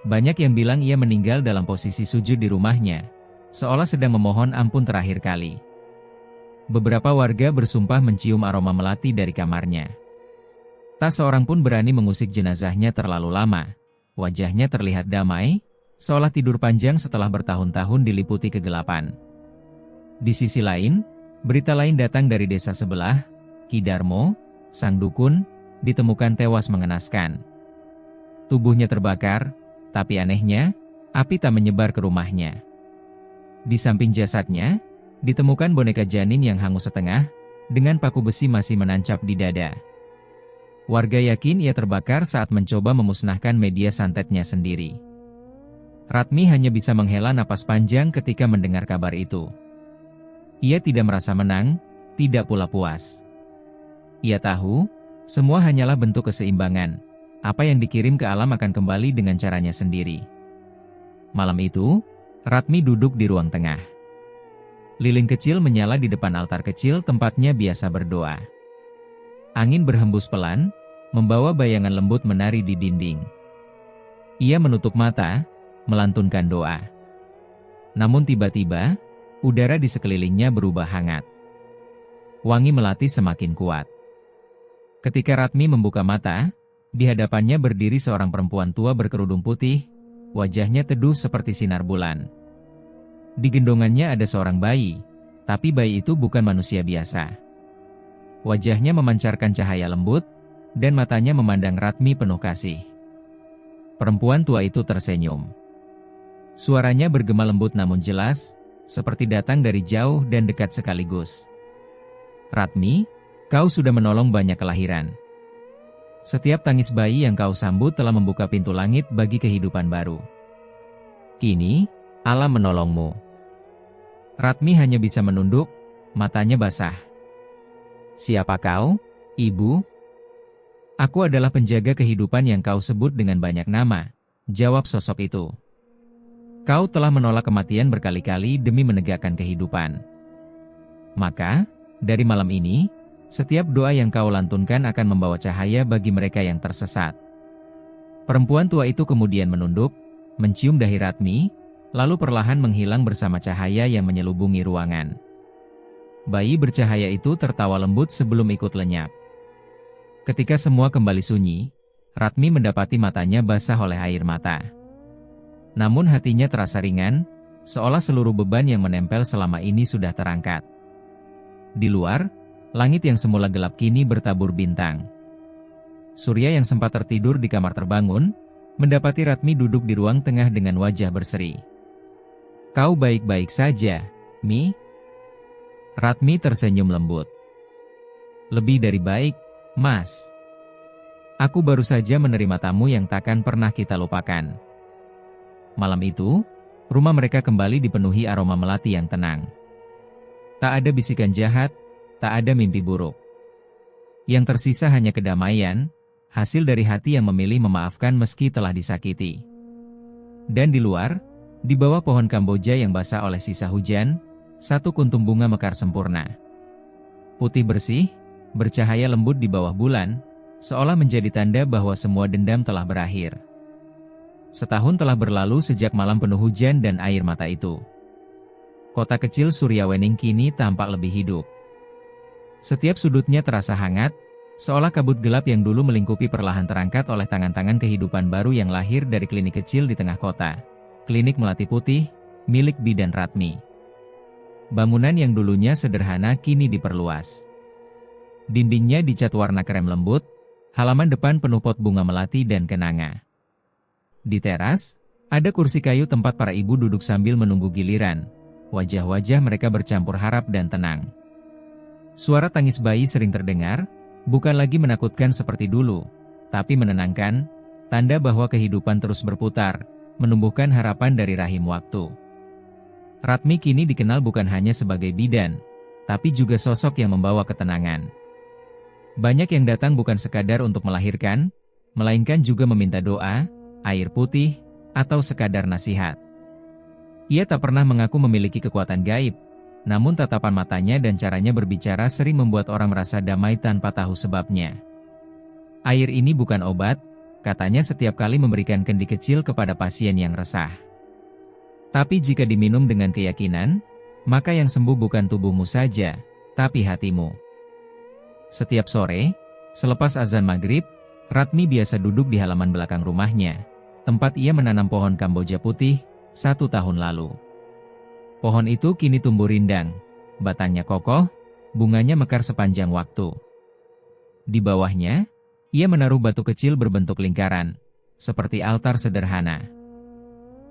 Banyak yang bilang ia meninggal dalam posisi sujud di rumahnya, seolah sedang memohon ampun terakhir kali. Beberapa warga bersumpah mencium aroma melati dari kamarnya. Tak seorang pun berani mengusik jenazahnya terlalu lama. Wajahnya terlihat damai, seolah tidur panjang setelah bertahun-tahun diliputi kegelapan. Di sisi lain, berita lain datang dari desa sebelah. Ki Darmo, sang dukun, ditemukan tewas mengenaskan. Tubuhnya terbakar, tapi anehnya, api tak menyebar ke rumahnya. Di samping jasadnya, ditemukan boneka janin yang hangus setengah, dengan paku besi masih menancap di dada. Warga yakin ia terbakar saat mencoba memusnahkan media santetnya sendiri. Ratmi hanya bisa menghela napas panjang ketika mendengar kabar itu. Ia tidak merasa menang, tidak pula puas. Ia tahu, semua hanyalah bentuk keseimbangan. Apa yang dikirim ke alam akan kembali dengan caranya sendiri. Malam itu, Ratmi duduk di ruang tengah. Lilin kecil menyala di depan altar kecil tempatnya biasa berdoa. Angin berhembus pelan, membawa bayangan lembut menari di dinding. Ia menutup mata, melantunkan doa. Namun tiba-tiba, udara di sekelilingnya berubah hangat. Wangi melati semakin kuat. Ketika Ratmi membuka mata, di hadapannya berdiri seorang perempuan tua berkerudung putih, wajahnya teduh seperti sinar bulan. Di gendongannya ada seorang bayi, tapi bayi itu bukan manusia biasa. Wajahnya memancarkan cahaya lembut, dan matanya memandang Ratmi penuh kasih. Perempuan tua itu tersenyum. Suaranya bergema lembut namun jelas, seperti datang dari jauh dan dekat sekaligus. Ratmi, kau sudah menolong banyak kelahiran. Setiap tangis bayi yang kau sambut telah membuka pintu langit bagi kehidupan baru. Kini, alam menolongmu. Ratmi hanya bisa menunduk, matanya basah. Siapa kau, Ibu? Aku adalah penjaga kehidupan yang kau sebut dengan banyak nama, jawab sosok itu. Kau telah menolak kematian berkali-kali demi menegakkan kehidupan. Maka, dari malam ini, setiap doa yang kau lantunkan akan membawa cahaya bagi mereka yang tersesat. Perempuan tua itu kemudian menunduk, mencium dahi Ratmi, lalu perlahan menghilang bersama cahaya yang menyelubungi ruangan. Bayi bercahaya itu tertawa lembut sebelum ikut lenyap. Ketika semua kembali sunyi, Ratmi mendapati matanya basah oleh air mata. Namun hatinya terasa ringan, seolah seluruh beban yang menempel selama ini sudah terangkat. Di luar, langit yang semula gelap kini bertabur bintang. Surya yang sempat tertidur di kamar terbangun, mendapati Ratmi duduk di ruang tengah dengan wajah berseri. Kau baik-baik saja, Mi? Ratmi tersenyum lembut. Lebih dari baik, Mas. Aku baru saja menerima tamu yang takkan pernah kita lupakan. Malam itu, rumah mereka kembali dipenuhi aroma melati yang tenang. Tak ada bisikan jahat, tak ada mimpi buruk. Yang tersisa hanya kedamaian, hasil dari hati yang memilih memaafkan meski telah disakiti. Dan di luar, di bawah pohon Kamboja yang basah oleh sisa hujan, satu kuntum bunga mekar sempurna. Putih bersih, bercahaya lembut di bawah bulan, seolah menjadi tanda bahwa semua dendam telah berakhir. Setahun telah berlalu sejak malam penuh hujan dan air mata itu. Kota kecil Suryawening kini tampak lebih hidup. Setiap sudutnya terasa hangat, seolah kabut gelap yang dulu melingkupi perlahan terangkat oleh tangan-tangan kehidupan baru yang lahir dari klinik kecil di tengah kota. Klinik Melati Putih, milik Bidan Ratmi. Bangunan yang dulunya sederhana kini diperluas. Dindingnya dicat warna krem lembut, halaman depan penuh pot bunga melati dan kenanga. Di teras, ada kursi kayu tempat para ibu duduk sambil menunggu giliran. Wajah-wajah mereka bercampur harap dan tenang. Suara tangis bayi sering terdengar, bukan lagi menakutkan seperti dulu, tapi menenangkan, tanda bahwa kehidupan terus berputar, menumbuhkan harapan dari rahim waktu. Ratmi kini dikenal bukan hanya sebagai bidan, tapi juga sosok yang membawa ketenangan. Banyak yang datang bukan sekadar untuk melahirkan, melainkan juga meminta doa, air putih, atau sekadar nasihat. Ia tak pernah mengaku memiliki kekuatan gaib, Namun tatapan matanya dan caranya berbicara sering membuat orang merasa damai tanpa tahu sebabnya. Air ini bukan obat, katanya setiap kali memberikan kendi kecil kepada pasien yang resah. Tapi jika diminum dengan keyakinan, maka yang sembuh bukan tubuhmu saja, tapi hatimu. Setiap sore, selepas azan maghrib, Ratmi biasa duduk di halaman belakang rumahnya, tempat ia menanam pohon Kamboja putih 1 tahun lalu. Pohon itu kini tumbuh rindang, batangnya kokoh, bunganya mekar sepanjang waktu. Di bawahnya, ia menaruh batu kecil berbentuk lingkaran, seperti altar sederhana.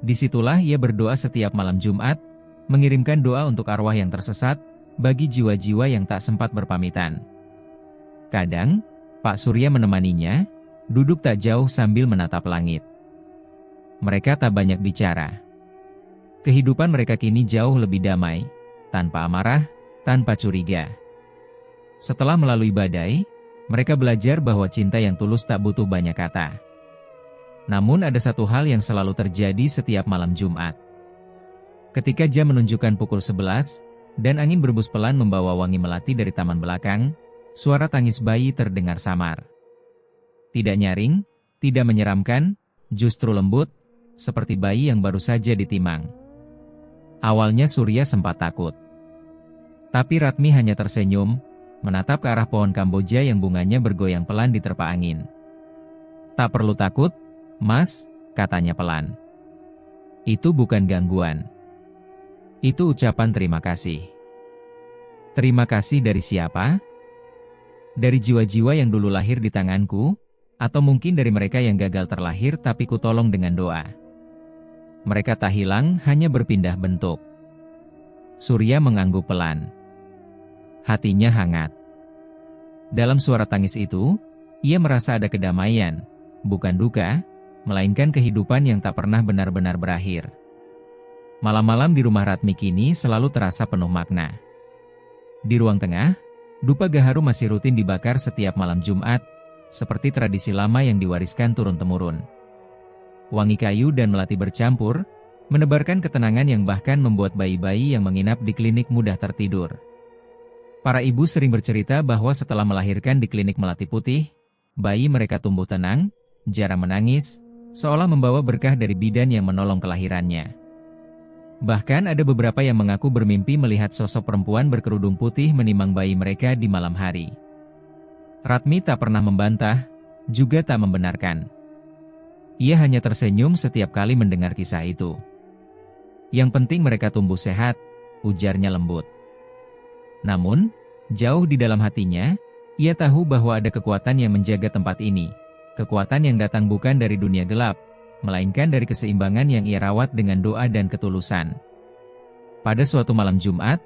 Disitulah ia berdoa setiap malam Jumat, mengirimkan doa untuk arwah yang tersesat, bagi jiwa-jiwa yang tak sempat berpamitan. Kadang, Pak Surya menemaninya, duduk tak jauh sambil menatap langit. Mereka tak banyak bicara. Kehidupan mereka kini jauh lebih damai, tanpa amarah, tanpa curiga. Setelah melalui badai, mereka belajar bahwa cinta yang tulus tak butuh banyak kata. Namun ada satu hal yang selalu terjadi setiap malam Jumat. Ketika jam menunjukkan pukul 11, dan angin berbus pelan membawa wangi melati dari taman belakang, suara tangis bayi terdengar samar. Tidak nyaring, tidak menyeramkan, justru lembut, seperti bayi yang baru saja ditimang. Awalnya Surya sempat takut. Tapi Ratmi hanya tersenyum, menatap ke arah pohon Kamboja yang bunganya bergoyang pelan diterpa angin. "Tak perlu takut, Mas," katanya pelan. "Itu bukan gangguan. Itu ucapan terima kasih." "Terima kasih dari siapa?" "Dari jiwa-jiwa yang dulu lahir di tanganku, atau mungkin dari mereka yang gagal terlahir tapi kutolong dengan doa. Mereka tak hilang, hanya berpindah bentuk." Surya mengangguk pelan. Hatinya hangat. Dalam suara tangis itu, ia merasa ada kedamaian, bukan duka, melainkan kehidupan yang tak pernah benar-benar berakhir. Malam-malam di rumah Ratmi kini selalu terasa penuh makna. Di ruang tengah, dupa gaharu masih rutin dibakar setiap malam Jumat, seperti tradisi lama yang diwariskan turun-temurun. Wangi kayu dan melati bercampur, menebarkan ketenangan yang bahkan membuat bayi-bayi yang menginap di klinik mudah tertidur. Para ibu sering bercerita bahwa setelah melahirkan di klinik Melati Putih, bayi mereka tumbuh tenang, jarang menangis, seolah membawa berkah dari bidan yang menolong kelahirannya. Bahkan ada beberapa yang mengaku bermimpi melihat sosok perempuan berkerudung putih menimang bayi mereka di malam hari. Ratmi tak pernah membantah, juga tak membenarkan. Ia hanya tersenyum setiap kali mendengar kisah itu. "Yang penting mereka tumbuh sehat," ujarnya lembut. Namun, jauh di dalam hatinya, ia tahu bahwa ada kekuatan yang menjaga tempat ini. Kekuatan yang datang bukan dari dunia gelap, melainkan dari keseimbangan yang ia rawat dengan doa dan ketulusan. Pada suatu malam Jumat,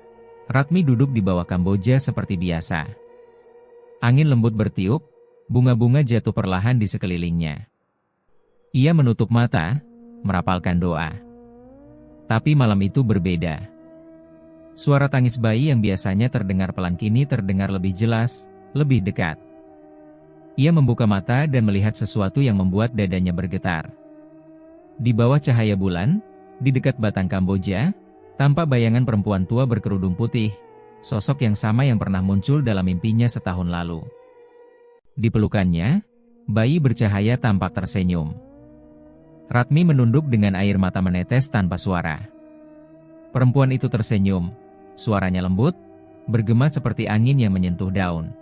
Ratmi duduk di bawah Kamboja seperti biasa. Angin lembut bertiup, bunga-bunga jatuh perlahan di sekelilingnya. Ia menutup mata, merapalkan doa. Tapi malam itu berbeda. Suara tangis bayi yang biasanya terdengar pelan kini terdengar lebih jelas, lebih dekat. Ia membuka mata dan melihat sesuatu yang membuat dadanya bergetar. Di bawah cahaya bulan, di dekat batang Kamboja, tampak bayangan perempuan tua berkerudung putih, sosok yang sama yang pernah muncul dalam mimpinya setahun lalu. Di pelukannya, bayi bercahaya tampak tersenyum. Ratmi menunduk dengan air mata menetes tanpa suara. Perempuan itu tersenyum, suaranya lembut, bergema seperti angin yang menyentuh daun.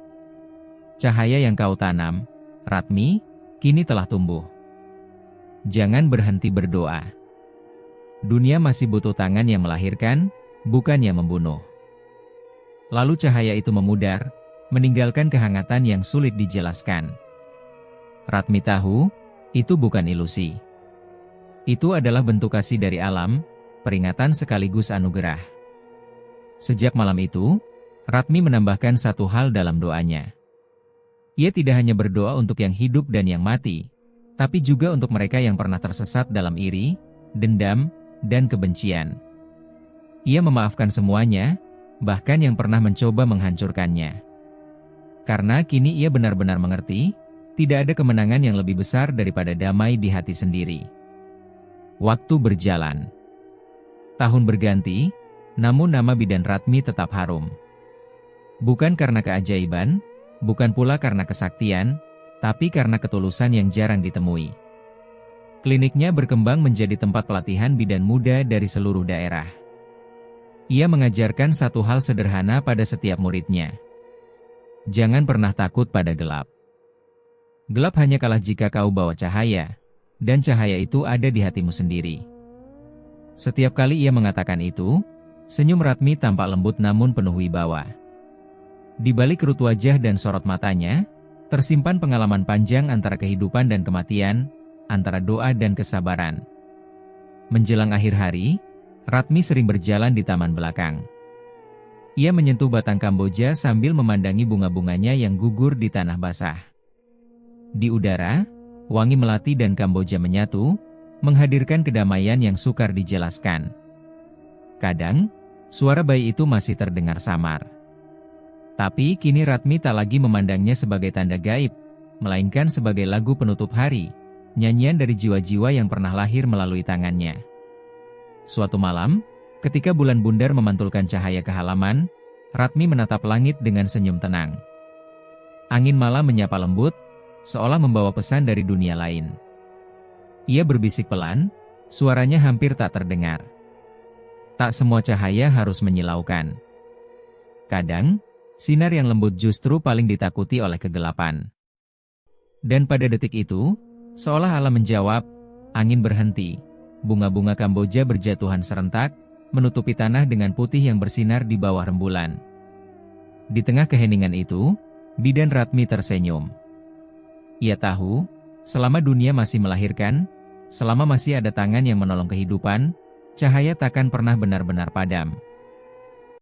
"Cahaya yang kau tanam, Ratmi, kini telah tumbuh. Jangan berhenti berdoa. Dunia masih butuh tangan yang melahirkan, bukan yang membunuh." Lalu cahaya itu memudar, meninggalkan kehangatan yang sulit dijelaskan. Ratmi tahu, itu bukan ilusi. Itu adalah bentuk kasih dari alam, peringatan sekaligus anugerah. Sejak malam itu, Ratmi menambahkan satu hal dalam doanya. Ia tidak hanya berdoa untuk yang hidup dan yang mati, tapi juga untuk mereka yang pernah tersesat dalam iri, dendam, dan kebencian. Ia memaafkan semuanya, bahkan yang pernah mencoba menghancurkannya. Karena kini ia benar-benar mengerti, tidak ada kemenangan yang lebih besar daripada damai di hati sendiri. Waktu berjalan. Tahun berganti, namun nama bidan Ratmi tetap harum. Bukan karena keajaiban, bukan pula karena kesaktian, tapi karena ketulusan yang jarang ditemui. Kliniknya berkembang menjadi tempat pelatihan bidan muda dari seluruh daerah. Ia mengajarkan satu hal sederhana pada setiap muridnya. Jangan pernah takut pada gelap. Gelap hanya kalah jika kau bawa cahaya, dan cahaya itu ada di hatimu sendiri. Setiap kali ia mengatakan itu, senyum Ratmi tampak lembut namun penuh wibawa. Di balik kerut wajah dan sorot matanya, tersimpan pengalaman panjang antara kehidupan dan kematian, antara doa dan kesabaran. Menjelang akhir hari, Ratmi sering berjalan di taman belakang. Ia menyentuh batang Kamboja sambil memandangi bunga-bunganya yang gugur di tanah basah. Di udara, wangi melati dan Kamboja menyatu, menghadirkan kedamaian yang sukar dijelaskan. Kadang, suara bayi itu masih terdengar samar. Tapi kini Ratmi tak lagi memandangnya sebagai tanda gaib, melainkan sebagai lagu penutup hari, nyanyian dari jiwa-jiwa yang pernah lahir melalui tangannya. Suatu malam, ketika bulan bundar memantulkan cahaya ke halaman, Ratmi menatap langit dengan senyum tenang. Angin malam menyapa lembut, seolah membawa pesan dari dunia lain. Ia berbisik pelan, suaranya hampir tak terdengar. Tak semua cahaya harus menyilaukan. Kadang, sinar yang lembut justru paling ditakuti oleh kegelapan. Dan pada detik itu, seolah alam menjawab, angin berhenti, bunga-bunga Kamboja berjatuhan serentak, menutupi tanah dengan putih yang bersinar di bawah rembulan. Di tengah keheningan itu, bidan Ratmi tersenyum. Ia tahu, selama dunia masih melahirkan, selama masih ada tangan yang menolong kehidupan, cahaya takkan pernah benar-benar padam.